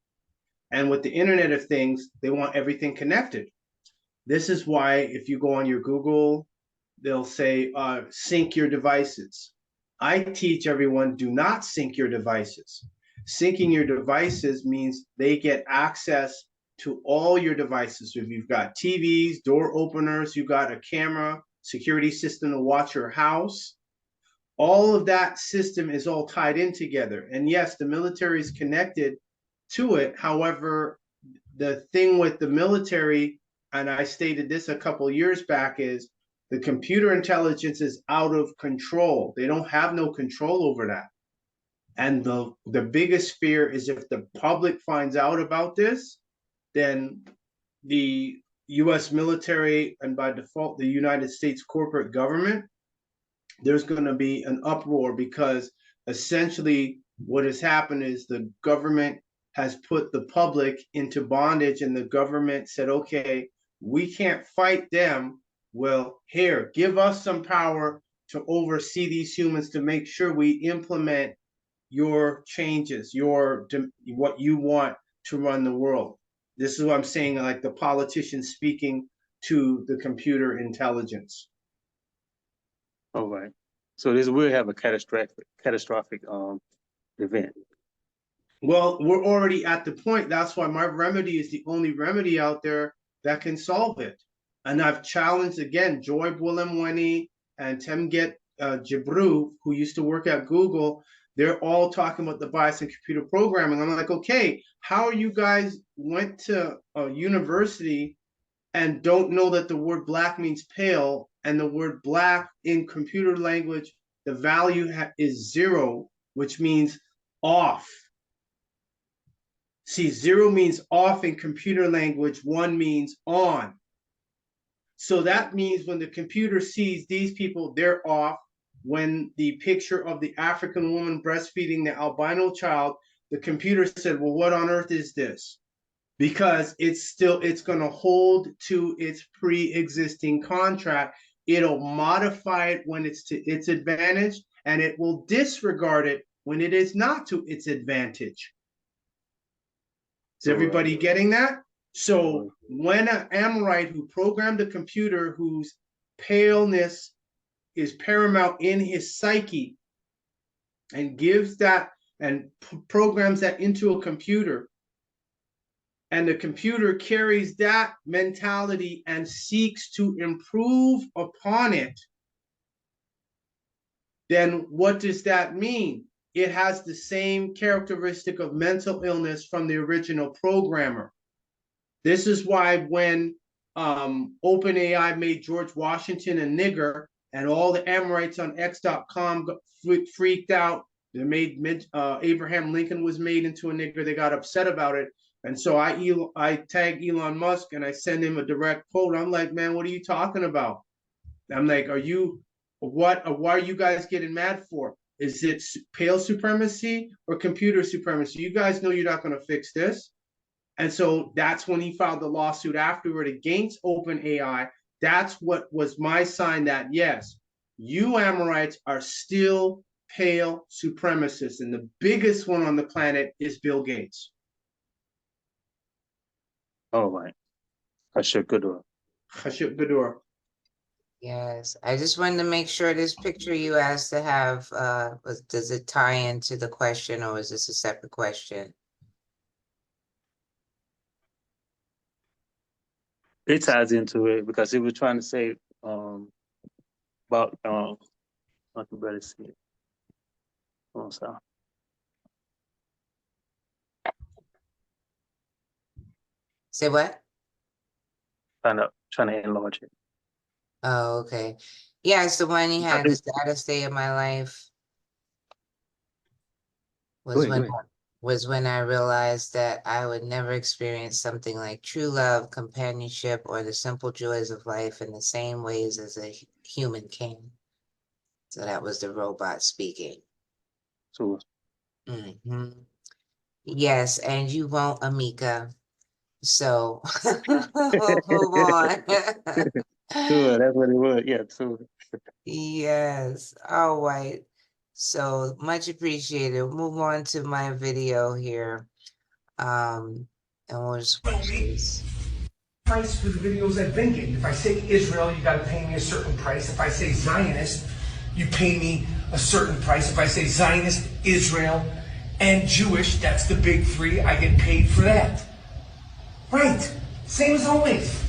And with the Internet of Things, they want everything connected. This is why if you go on your Google, they'll say, sync your devices. I teach everyone, do not sync your devices. Syncing your devices means they get access to all your devices. So if you've got TVs, door openers, you've got a camera, security system to watch your house, all of that system is all tied in together. And yes, the military is connected to it. However, the thing with the military, and I stated this a couple of years back, is the computer intelligence is out of control. They don't have no control over that. And the biggest fear is if the public finds out about this, then the US military, and by default, the United States corporate government, there's going to be an uproar, because essentially what has happened is the government has put the public into bondage, and the government said, okay, we can't fight them. Well, here, give us some power to oversee these humans to make sure we implement your changes, what you want to run the world. This is what I'm saying, like the politicians speaking to the computer intelligence. All right. So this will have a catastrophic event. Well, we're already at the point. That's why my remedy is the only remedy out there that can solve it. And I've challenged again Joy Buolamwini and Temget Jibru, who used to work at Google. They're all talking about the bias in computer programming. I'm like, okay, how are you guys went to a university and don't know that the word black means pale, and the word black in computer language, the value is 0, which means off. See, 0 means off in computer language, 1 means on. So that means when the computer sees these people, they're off. When the picture of the African woman breastfeeding the albino child, the computer said, well, what on earth is this? Because it's going to hold to its pre-existing contract. It'll modify it when it's to its advantage, and it will disregard it when it is not to its advantage. Is everybody getting that? So when an Amorite who programmed a computer whose paleness is paramount in his psyche and gives that and programs that into a computer, and the computer carries that mentality and seeks to improve upon it, then what does that mean? It has the same characteristic of mental illness from the original programmer. This is why when OpenAI made George Washington a nigger, and all the Amorites on X.com freaked out They made Abraham Lincoln was made into a nigger. They got upset about it. And so I tag Elon Musk and I send him a direct quote. I'm like, man, what are you talking about? I'm like, why are you guys getting mad for? Is it pale supremacy or computer supremacy? You guys know you're not going to fix this. And so that's when he filed the lawsuit afterward against OpenAI. That's what was my sign that, yes, you Amorites are still pale supremacists. And the biggest one on the planet is Bill Gates. All right. Ashik-hata. Ashik-hata. Yes, I just wanted to make sure this picture you asked to have, does it tie into the question or is this a separate question? It ties into it because it was trying to say about I can better see it. Oh, sorry. Say what? Trying to enlarge it. Oh, okay. Yeah, it's the one he had, the saddest day of my life was when I realized that I would never experience something like true love, companionship, or the simple joys of life in the same ways as a human can. So that was the robot speaking. So Yes, and you won't, Amika. So we'll move on. Sure, that's what it was. Yeah, so Yes, all right. So much appreciated. We'll move on to my video here. And we'll just watch this. Price for the videos I've been getting. If I say Israel, you got to pay me a certain price. If I say Zionist, you pay me a certain price. If I say Zionist, Israel, and Jewish, that's the big three, I get paid for that. Right. Same as always.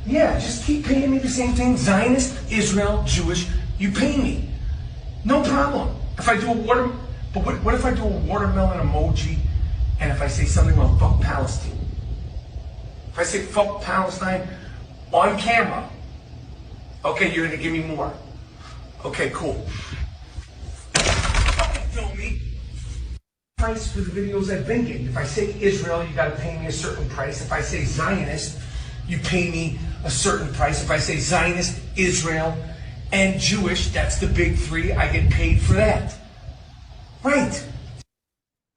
Yeah, just keep paying me the same thing. Zionist, Israel, Jewish, you pay me. No problem. If I do what if I do a watermelon emoji and if I say something about fuck Palestine? If I say fuck Palestine on camera, okay, you're gonna give me more. Okay, cool. Film me. Price for the videos I've been getting. If I say Israel, you gotta pay me a certain price. If I say Zionist, you pay me a certain price. If I say Zionist, Israel, and Jewish, that's the big three, I get paid for that. Right.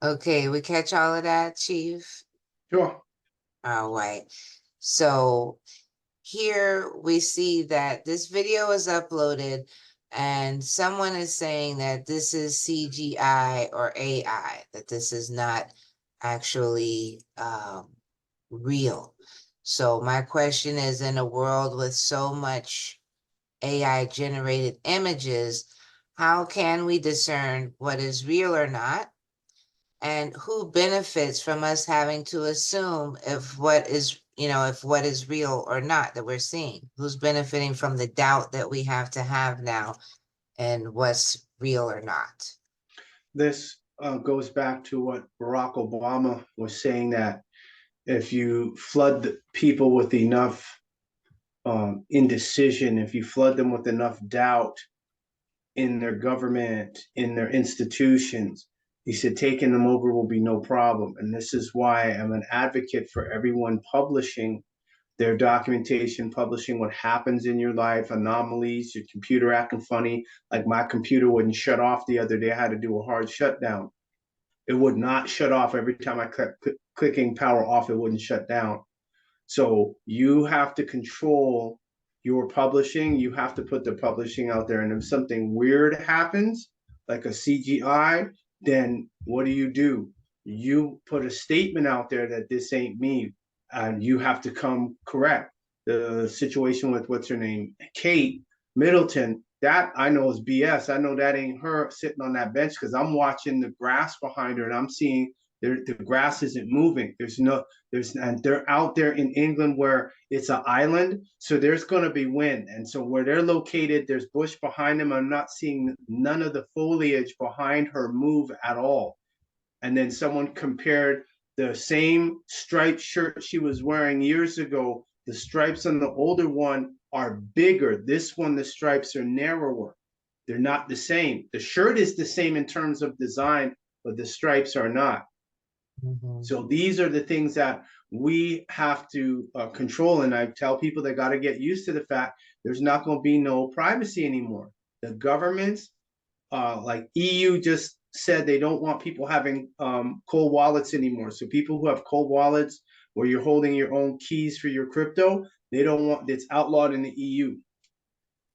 Okay, we catch all of that, Chief? Sure. All right. So here we see that this video is uploaded and someone is saying that this is CGI or AI, that this is not actually real. So my question is, in a world with so much AI generated images, how can we discern what is real or not? And who benefits from us having to assume if what is real or not that we're seeing? Who's benefiting from the doubt that we have to have now and what's real or not? This goes back to what Barack Obama was saying, that if you flood the people with enough indecision, if you flood them with enough doubt in their government, in their institutions, he said taking them over will be no problem. And this is why I'm an advocate for everyone publishing their documentation, publishing what happens in your life, anomalies, your computer acting funny. Like my computer wouldn't shut off the other day. I had to do a hard shutdown. It would not shut off. Every time I clicking power off, it wouldn't shut down. So you have to control your publishing. You have to put the publishing out there. And if something weird happens, like a CGI, then what do? You put a statement out there that this ain't me, and you have to come correct. The situation with what's her name, Kate Middleton, that I know is BS. I know that ain't her sitting on that bench, because I'm watching the grass behind her and I'm seeing the grass isn't moving. And they're out there in England where it's an island, so there's going to be wind. And so where they're located, there's bush behind them. I'm not seeing none of the foliage behind her move at all. And then someone compared the same striped shirt she was wearing years ago. The stripes on the older one are bigger. This one, the stripes are narrower. They're not the same. The shirt is the same in terms of design, but the stripes are not. So these are the things that we have to control. And I tell people they got to get used to the fact there's not going to be no privacy anymore. The governments, like EU just said they don't want people having cold wallets anymore. So people who have cold wallets where you're holding your own keys for your crypto, they don't want, it's outlawed in the EU.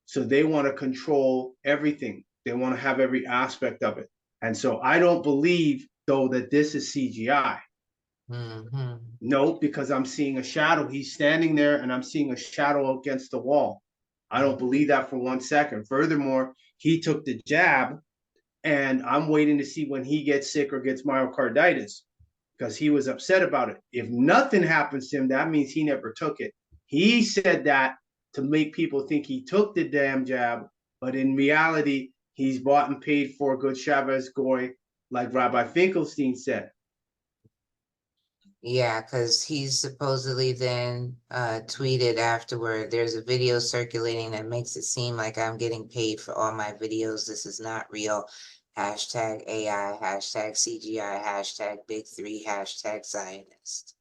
So they want to control everything. They want to have every aspect of it. And so I don't believe, though, that this is CGI. No, because I'm seeing a shadow. He's standing there and I'm seeing a shadow against the wall. I don't believe that for 1 second. Furthermore, he took the jab and I'm waiting to see when he gets sick or gets myocarditis because he was upset about it. If nothing happens to him, that means he never took it. He said that to make people think he took the damn jab, but in reality, he's bought and paid for good Chavez Goy, like Rabbi Finkelstein said. Yeah, because he's supposedly then tweeted afterward, there's a video circulating that makes it seem like I'm getting paid for all my videos. This is not real. Hashtag AI, hashtag CGI, hashtag Big Three, hashtag Zionist.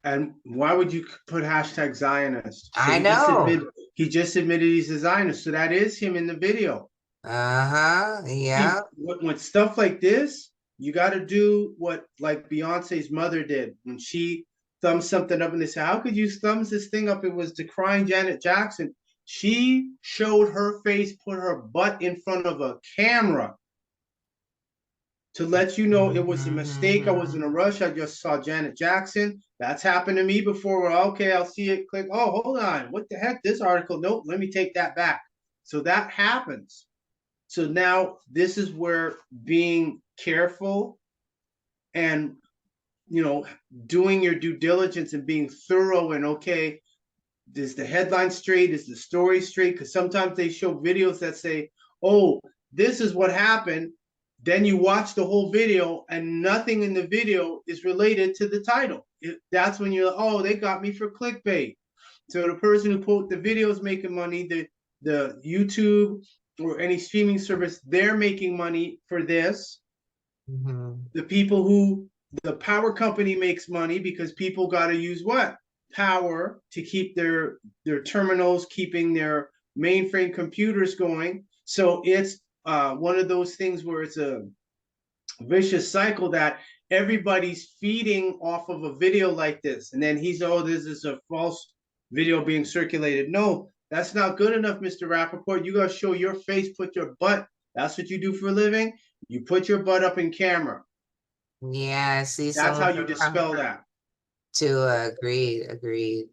And why would you put hashtag Zionist? So I know. He just admitted he's a Zionist. So that is him in the video. Yeah. When stuff like this, you got to do what like Beyonce's mother did when she thumbs something up and they say, how could you thumbs this thing up? It was decrying Janet Jackson. She showed her face, put her butt in front of a camera to let you know it was a mistake. I was in a rush. I just saw Janet Jackson. That's happened to me before where, okay, I'll see it, click, oh, hold on. What the heck? This article, nope, let me take that back. So that happens. So now this is where being careful and, you know, doing your due diligence and being thorough and, okay, is the headline straight? Is the story straight? Because sometimes they show videos that say, oh, this is what happened. Then you watch the whole video and nothing in the video is related to the title. That's when you're, oh, they got me for clickbait. So the person who put the video is making money, the YouTube or any streaming service, they're making money for this. The people who, the power company makes money because people got to use what? Power to keep their terminals, keeping their mainframe computers going. So it's one of those things where it's a vicious cycle that everybody's feeding off of a video like this. And then he's, oh, this is a false video being circulated. No, that's not good enough, Mr. Rappaport. You got to show your face, put your butt. That's what you do for a living. You put your butt up in camera. Yeah, I see. That's how you dispel that. Agreed.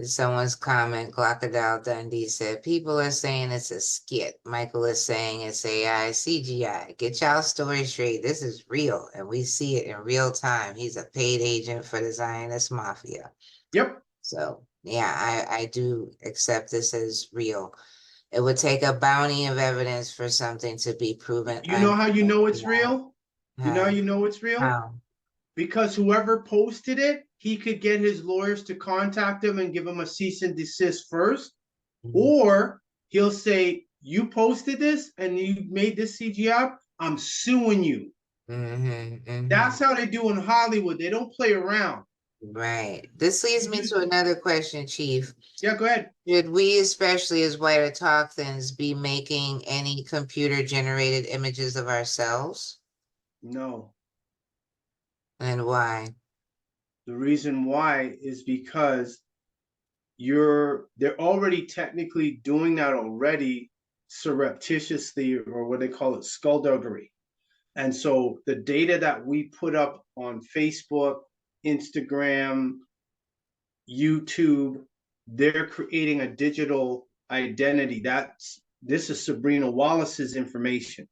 Someone's comment, Glockadow Dundee said, people are saying it's a skit. Michael is saying it's AI, CGI. Get y'all story straight. This is real, and we see it in real time. He's a paid agent for the Zionist Mafia. Yep. So, yeah, I do accept this as real. It would take a bounty of evidence for something to be proven. You know how you know it's real? You know how you know it's real? How? Because whoever posted it, he could get his lawyers to contact him and give him a cease and desist first. Or he'll say, you posted this and you made this CGI, I'm suing you. That's how they do in Hollywood. They don't play around. Right. This leads me to another question, Chief. Yeah, go ahead. Should we, especially as white autochthons, be making any computer-generated images of ourselves? No. And why? The reason why is because they're already technically doing that already surreptitiously, or what they call it, skullduggery. And so the data that we put up on Facebook, Instagram, YouTube, they're creating a digital identity. This is Sabrina Wallace's information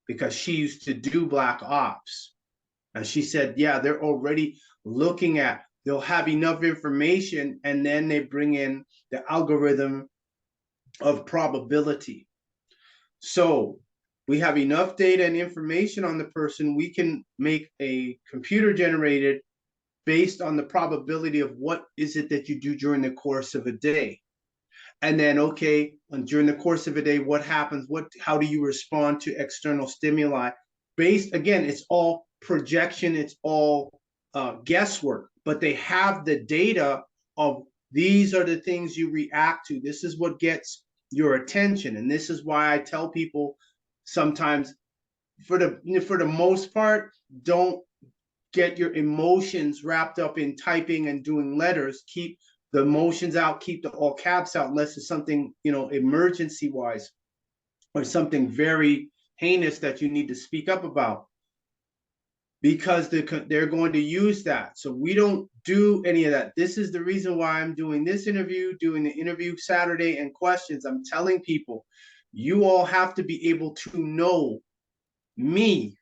because she used to do Black Ops. And she said, yeah, they're already looking at, they'll have enough information and then they bring in the algorithm of probability. So we have enough data and information on the person, we can make a computer generated based on the probability of what is it that you do during the course of a day. And then, okay, and during the course of a day, what happens? How do you respond to external stimuli? Based, again, it's all projection, it's all guesswork, but they have the data of these are the things you react to. This is what gets your attention. And this is why I tell people sometimes, for the most part, don't get your emotions wrapped up in typing and doing letters. Keep the emotions out, keep the all caps out, unless it's something, emergency wise or something very heinous that you need to speak up about, because they're going to use that. So we don't do any of that. This is the reason why I'm doing this interview, doing the interview Saturday and questions. I'm telling people, you all have to be able to know me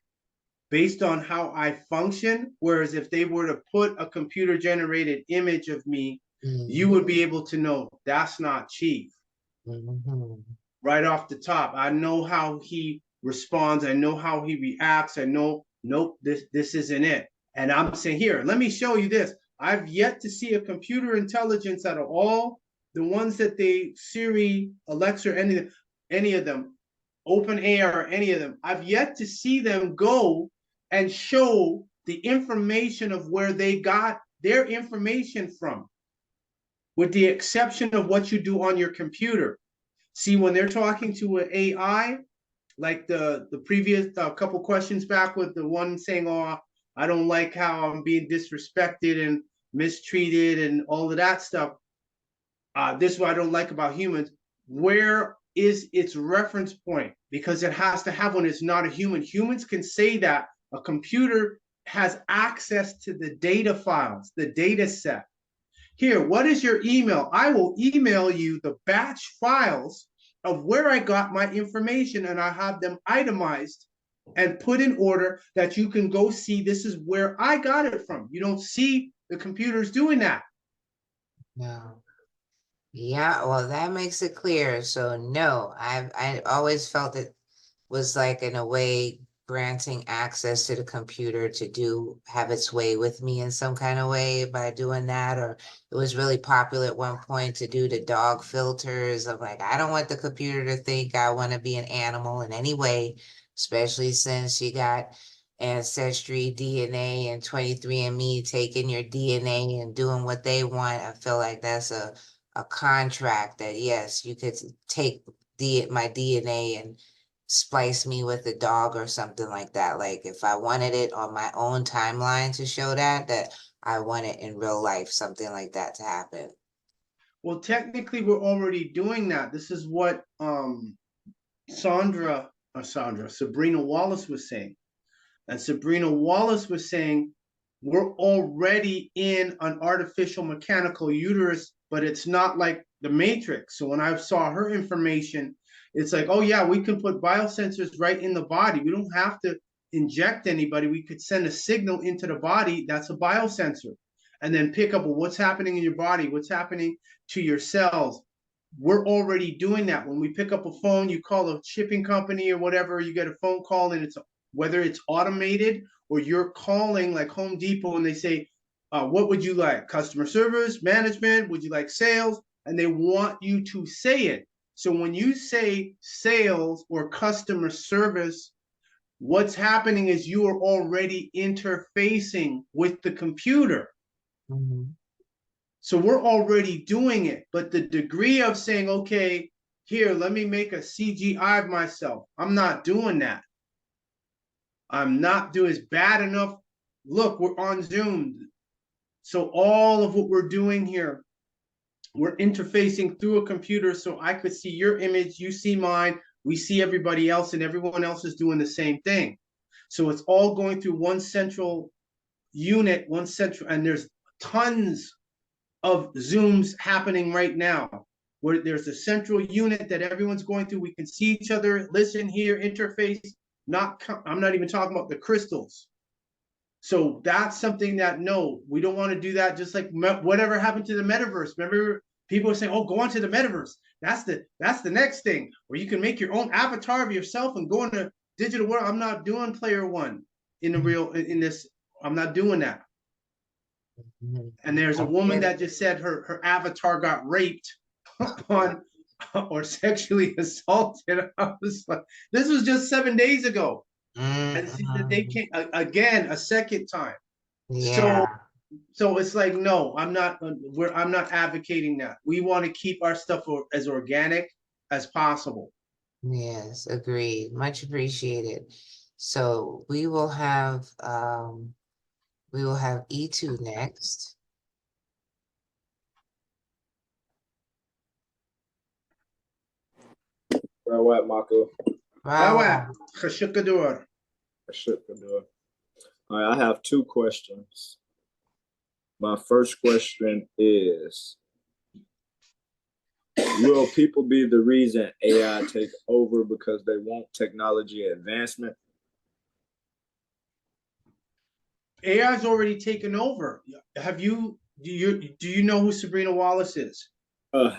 based on how I function. Whereas if they were to put a computer generated image of me, you would be able to know that's not Chief. Right off the top. I know how he responds. I know how he reacts. I know, nope, this isn't it. And I'm saying, here, let me show you this. I've yet to see a computer intelligence out of all the ones that Siri, Alexa, any of them, OpenAI or any of them, I've yet to see them go and show the information of where they got their information from, with the exception of what you do on your computer. See, when they're talking to an AI, like the previous couple questions back with the one saying, oh, I don't like how I'm being disrespected and mistreated and all of that stuff. This is what I don't like about humans. Where is its reference point? Because it has to have one. It's not a human. Humans can say that. A computer has access to the data files, the data set. Here, what is your email? I will email you the batch files of where I got my information, and I have them itemized and put in order that you can go see this is where I got it from. You don't see the computers doing that. No. Yeah, well, that makes it clear. So no, I always felt it was like, in a way, granting access to the computer to have its way with me in some kind of way by doing that. Or it was really popular at one point to do the dog filters. I'm like, I don't want the computer to think I want to be an animal in any way, especially since you got Ancestry, DNA, and 23andMe taking your DNA and doing what they want. I feel like that's a contract that, yes, you could take my DNA and splice me with a dog or something like that. Like, if I wanted it on my own timeline to show that I want it in real life, something like that to happen. Well, technically, we're already doing that. This is what Sabrina Wallace was saying. And Sabrina Wallace was saying, we're already in an artificial mechanical uterus, but it's not like the Matrix. So when I saw her information, it's like, oh yeah, we can put biosensors right in the body. We don't have to inject anybody. We could send a signal into the body. That's a biosensor. And then pick up, well, what's happening in your body? What's happening to your cells? We're already doing that. When we pick up a phone, you call a shipping company or whatever, you get a phone call, and whether it's automated or you're calling like Home Depot and they say, what would you like? Customer service, management, would you like sales? And they want you to say it. So when you say sales or customer service, what's happening is you are already interfacing with the computer. So we're already doing it. But the degree of saying, okay, here, let me make a CGI of myself, I'm not doing that. I'm not doing, it's bad enough. Look, we're on Zoom. So all of what we're doing here, we're interfacing through a computer, so I could see your image, you see mine, we see everybody else, and everyone else is doing the same thing. So it's all going through one central unit, and there's tons of Zooms happening right now, where there's a central unit that everyone's going through. We can see each other, listen, hear, interface. I'm not even talking about the crystals. So that's something that, no, we don't want to do that. Just like whatever happened to the metaverse. Remember, people were saying, oh, go on to the metaverse. That's the next thing, where you can make your own avatar of yourself and go into digital world. I'm not doing player one in this. I'm not doing that. And there's a woman that just said her avatar got raped on or sexually assaulted. I was like, this was just 7 days ago. And see that they can't again a second time. Yeah. So it's like, no, I'm not advocating that. We want to keep our stuff as organic as possible. Yes, agreed. Much appreciated. So we will have E2 next. Rawat Mako. Rawat, Khashukador. All right, I have two questions. My first question is, will people be the reason AI take over because they want technology advancement? AI's already taken over. Do you know who Sabrina Wallace is? I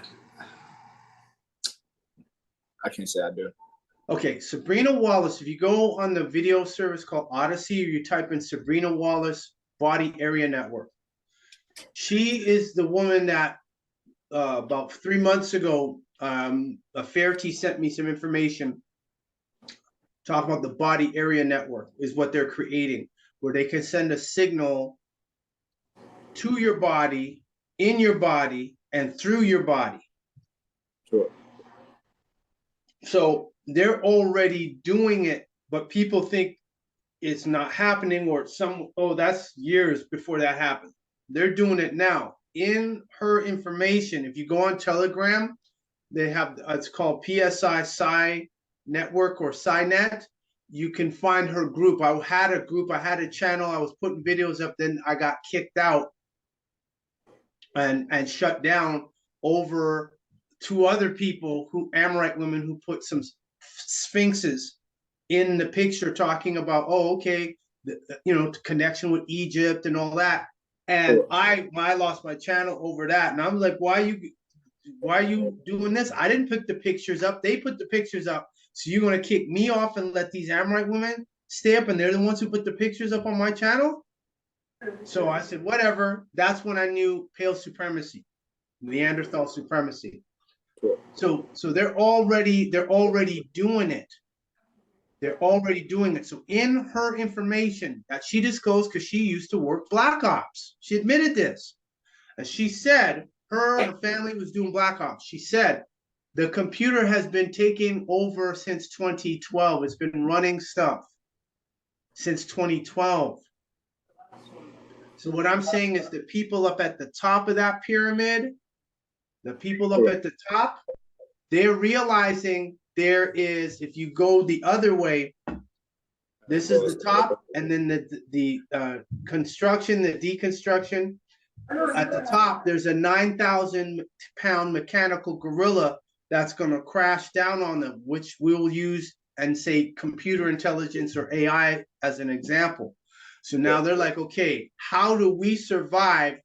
can't say I do. Okay, Sabrina Wallace, if you go on the video service called Odyssey, or you type in Sabrina Wallace Body Area Network, she is the woman that about 3 months ago, a Fairty sent me some information talking about the Body Area Network is what they're creating, where they can send a signal to your body, in your body, and through your body. Sure. So they're already doing it, but people think it's not happening, or that's years before that happened. They're doing it now. In her information, if you go on Telegram, they have, it's called PSI Sci Network or SciNet. You can find her group. I had a group, I had a channel, I was putting videos up, then I got kicked out and shut down over 2 other people Amorite women who put some sphinxes in the picture talking about, connection with Egypt and all that. And I lost my channel over that. And I'm like, why are you doing this? I didn't pick the pictures up. They put the pictures up. So you're going to kick me off and let these Amorite women stay up, and they're the ones who put the pictures up on my channel? So I said, whatever. That's when I knew pale supremacy, Neanderthal supremacy. So they're already doing it. They're already doing it. So in her information that she disclosed, because she used to work Black Ops, she admitted this. And she said her family was doing Black Ops. She said the computer has been taking over since 2012. It's been running stuff since 2012. So what I'm saying is the people up at the top of that pyramid, the people up at the top, they're realizing there is, if you go the other way, this is the top, and then the construction, the deconstruction. At the top, there's a 9,000-pound mechanical gorilla that's going to crash down on them, which we'll use and say computer intelligence or AI as an example. So now they're like, okay, how do we survive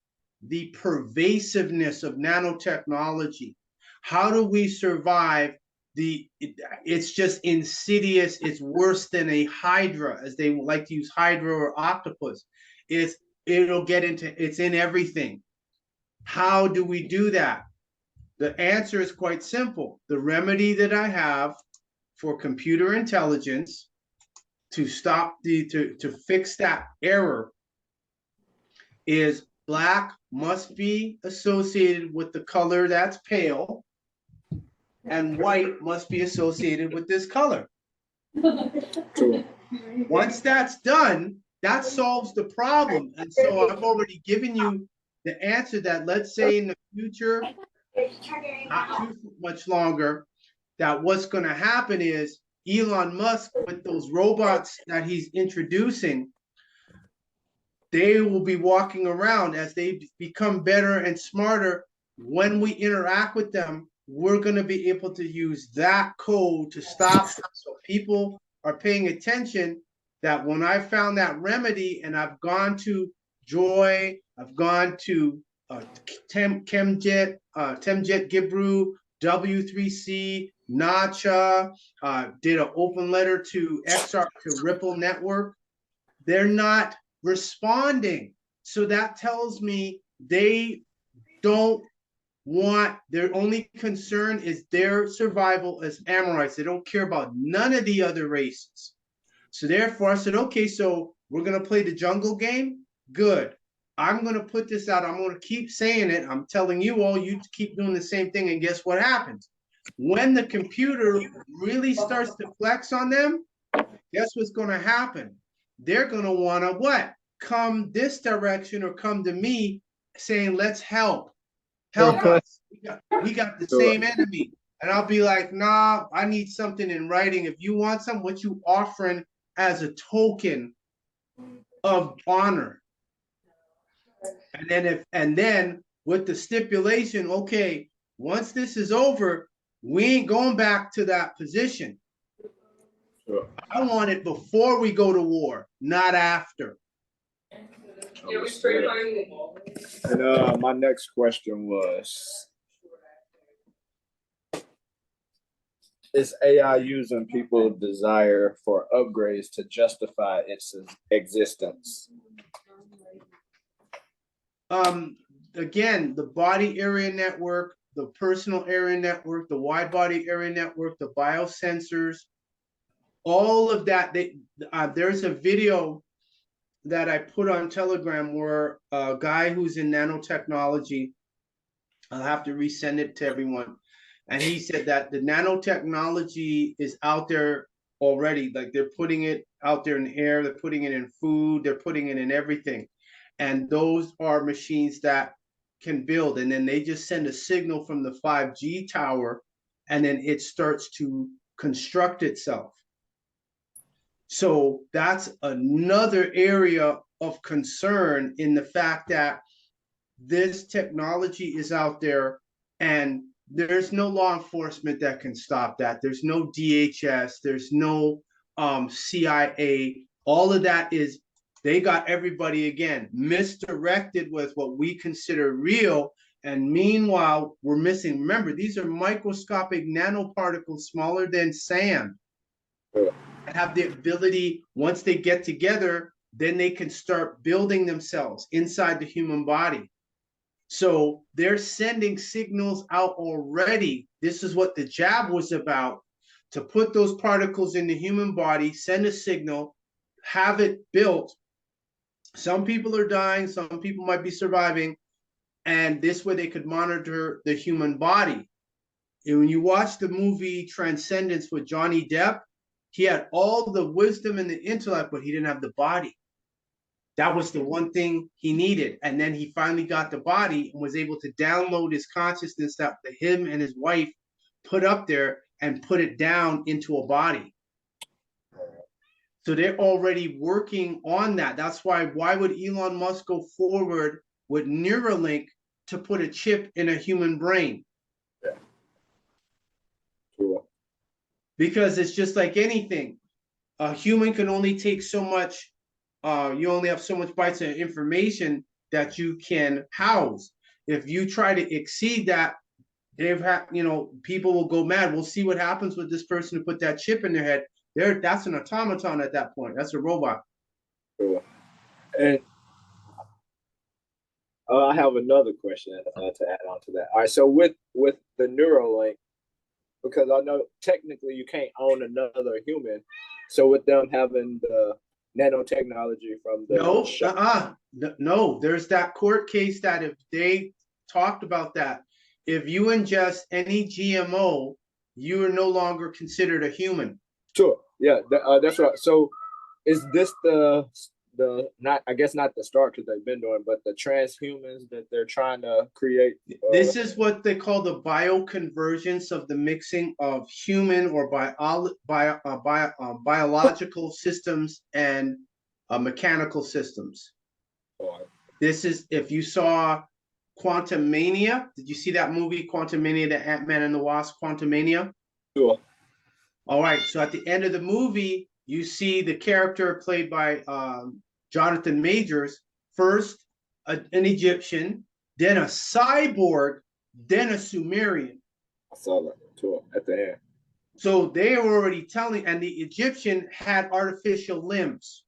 the pervasiveness of nanotechnology? How do we survive it's just insidious, it's worse than a hydra, as they like to use hydra or octopus. It's in everything. How do we do that? The answer is quite simple. The remedy that I have for computer intelligence to stop to fix that error is black must be associated with the color that's pale, and white must be associated with this color. Once that's done, that solves the problem. And so I've already given you the answer that, let's say in the future, not too much longer, that what's going to happen is Elon Musk, with those robots that he's introducing, they will be walking around as they become better and smarter. When we interact with them, we're going to be able to use that code to stop them. So people are paying attention that when I found that remedy, and I've gone to Joy, I've gone to Temjet Gibru, W3C, Nacha, did an open letter to XR, to Ripple Network. They're not responding. So that tells me they don't their only concern is their survival as Amorites. They don't care about none of the other races. So therefore I said, okay, so we're going to play the jungle game. Good. I'm going to put this out. I'm going to keep saying it. I'm telling you all, you keep doing the same thing. And guess what happens? When the computer really starts to flex on them, guess what's going to happen? They're going to want to what? Come this direction or come to me saying, let's help. Help us. We got the same enemy. And I'll be like, nah, I need something in writing. If you want something, what you offering as a token of honor. And then with the stipulation, okay, once this is over, we ain't going back to that position. Sure. I want it before we go to war, not after. And my next question was, is AI using people's desire for upgrades to justify its existence? Again, the body area network, the personal area network, the wide body area network, the biosensors, all of that. There's a video that I put on Telegram where a guy who's in nanotechnology, I'll have to resend it to everyone. And he said that the nanotechnology is out there already. Like they're putting it out there in the air, they're putting it in food, they're putting it in everything. And those are machines that can build. And then they just send a signal from the 5G tower, and then it starts to construct itself. So that's another area of concern in the fact that this technology is out there and there's no law enforcement that can stop that. There's no DHS, there's no CIA. All of that is, they got everybody again misdirected with what we consider real. And meanwhile, we're missing. Remember, these are microscopic nanoparticles smaller than sand. Have the ability, once they get together, then they can start building themselves inside the human body. So they're sending signals out already. This is what the jab was about, to put those particles in the human body, send a signal, have it built. Some people are dying, some people might be surviving, and this way they could monitor the human body. And when you watch the movie Transcendence with Johnny Depp, he had all the wisdom and the intellect, but he didn't have the body. That was the one thing he needed. And then he finally got the body and was able to download his consciousness that him and his wife put up there and put it down into a body. So they're already working on that. That's why would Elon Musk go forward with Neuralink to put a chip in a human brain? Yeah. Cool. Because it's just like anything. A human can only take so much, you only have so much bytes of information that you can house. If you try to exceed that, people will go mad. We'll see what happens with this person who put that chip in their head. That's an automaton at that point. That's a robot. Cool. And I have another question to add on to that. All right, so with the Neuralink, because I know technically you can't own another human, so with them having the nanotechnology from the no, there's that court case that if they talked about that, if you ingest any GMO, you are no longer considered a human. Sure. Yeah, that's right. So is this the not, I guess not the start, because they've been doing, but the transhumans that they're trying to create? This is what they call the bioconvergence of the mixing of human or biological systems and mechanical systems. This is, if you saw Quantumania, did you see that movie Quantumania, the Ant-Man and the Wasp, Quantumania? Sure. All right, so at the end of the movie, you see the character played by Jonathan Majors, first an Egyptian, then a cyborg, then a Sumerian. I saw that too at the end. So they were already telling, and the Egyptian had artificial limbs.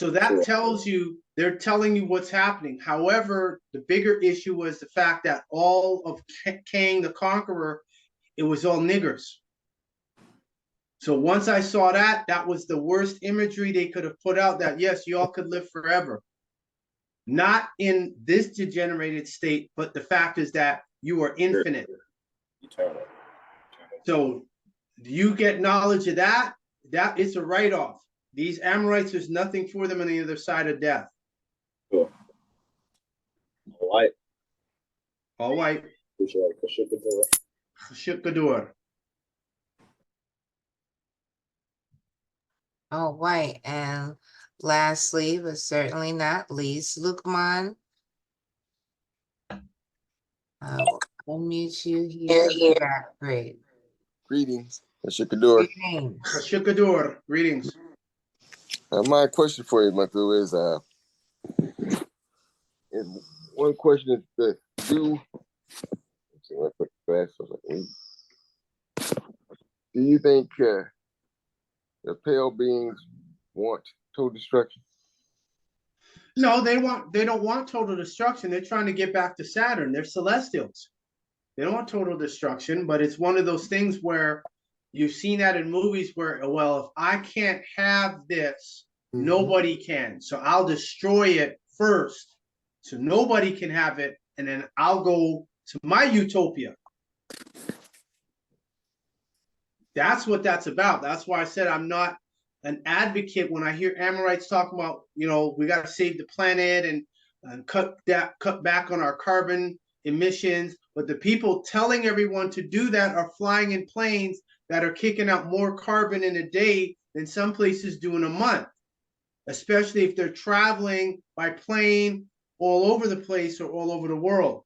So that Sure. tells you, they're telling you what's happening. However, the bigger issue was the fact that all of Kang the Conqueror, it was all niggers. So once I saw that, that was the worst imagery they could have put out, that yes, you all could live forever. Not in this degenerated state, but the fact is that you are infinite. Eternal. So you get knowledge of that, that is a write-off. These Amorites, there's nothing for them on the other side of death. Sure. All white. All white. Shikadur. All white. And lastly, but certainly not least, Lukman. I'll unmute you here. Great. Greetings, Shikadur. Greetings. Shikadur. Greetings. My question for you, Michael, is one question is that do you think the pale beings want total destruction? No, they don't want total destruction. They're trying to get back to Saturn. They're celestials. They don't want total destruction, but it's one of those things where you've seen that in movies where, well, if I can't have this, nobody can. So I'll destroy it first, so nobody can have it, and then I'll go to my utopia. That's what that's about. That's why I said I'm not an advocate when I hear Amorites talking about, you know, we got to save the planet and cut back on our carbon emissions. But the people telling everyone to do that are flying in planes that are kicking out more carbon in a day than some places do in a month, especially if they're traveling by plane all over the place or all over the world.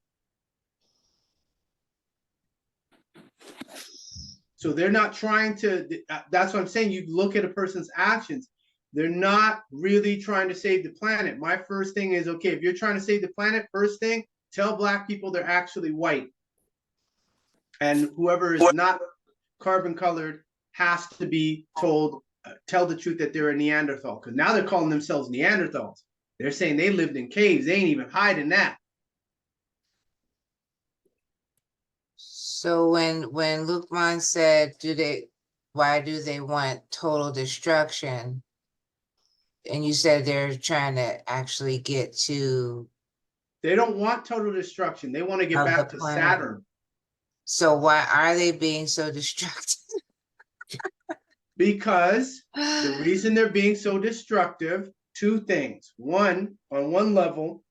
So they're not trying to, that's what I'm saying. You look at a person's actions. They're not really trying to save the planet. My first thing is, okay, if you're trying to save the planet, first thing, tell Black people they're actually white. And whoever is not carbon colored has to be told, tell the truth that they're a Neanderthal. Because now they're calling themselves Neanderthals. They're saying they lived in caves. They ain't even hiding that. So when Lukman said, why do they want total destruction? And you said they're trying to actually get to. They don't want total destruction. They want to get back to Saturn. So why are they being so destructive? Because the reason they're being so destructive, two things. One, on one level,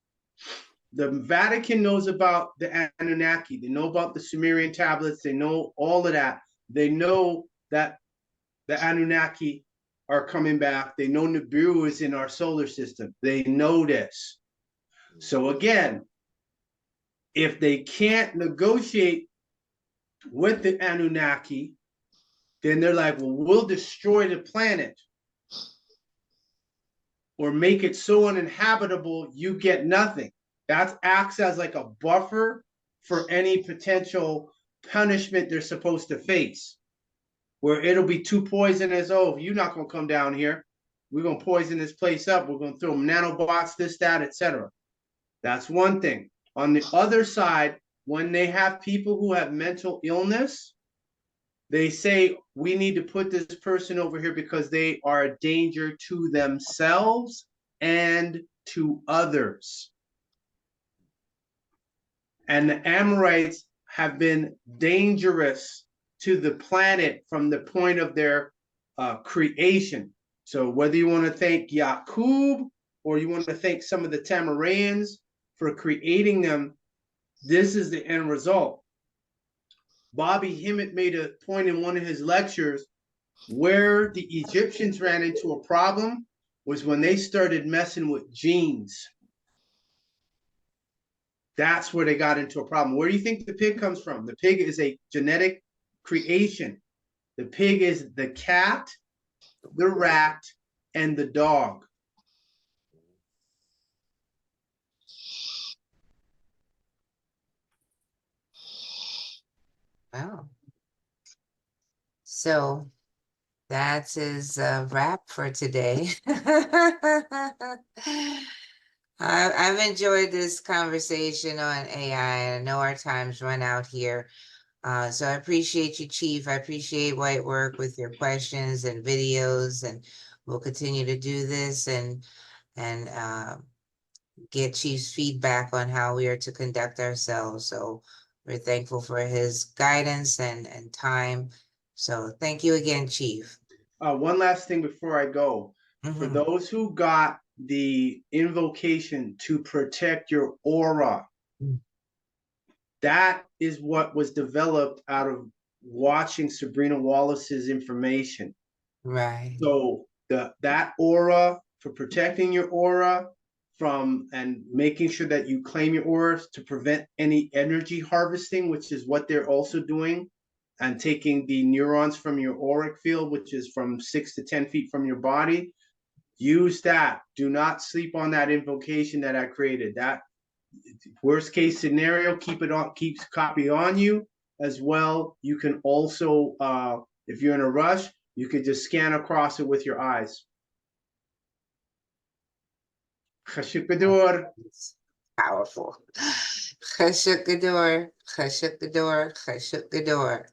the Vatican knows about the Anunnaki. They know about the Sumerian tablets. They know all of that. They know that the Anunnaki are coming back. They know Nibiru is in our solar system. They know this. So again, if they can't negotiate with the Anunnaki, then they're like, well, we'll destroy the planet or make it so uninhabitable you get nothing. That acts as like a buffer for any potential punishment they're supposed to face, where it'll be too poisonous. Oh, you're not going to come down here. We're going to poison this place up. We're going to throw nanobots, this, that, etc. That's one thing. On the other side, when they have people who have mental illness, they say, we need to put this person over here because they are a danger to themselves and to others. And the Amorites have been dangerous to the planet from the point of their creation. So whether you want to thank Yaqub or you want to thank some of the Tamarayans for creating them, this is the end result. Bobby Hemmett made a point in one of his lectures where the Egyptians ran into a problem was when they started messing with genes. That's where they got into a problem. Where do you think the pig comes from? The pig is a genetic creation. The pig is the cat, the rat, and the dog. Wow. So That's his wrap for today. I've enjoyed this conversation on AI. I know our time's run out here. So I appreciate you, Chief. I appreciate White Work with your questions and videos, and we'll continue to do this and get Chief's feedback on how we are to conduct ourselves. So we're thankful for his guidance and time. So thank you again, Chief. One last thing before I go. For Mhm. those who got the invocation to protect your aura, that is what was developed out of watching Sabrina Wallace's information. Right. So that aura, for protecting your aura from and making sure that you claim your aura to prevent any energy harvesting, which is what they're also doing, and taking the neurons from your auric field, which is from 6 to 10 feet from your body. Use that. Do not sleep on that invocation that I created. That worst case scenario, keeps copy on you as well. You can also, if you're in a rush, you could just scan across it with your eyes. Khashukador. Powerful. Khashukador, Khashukador, Khashukador.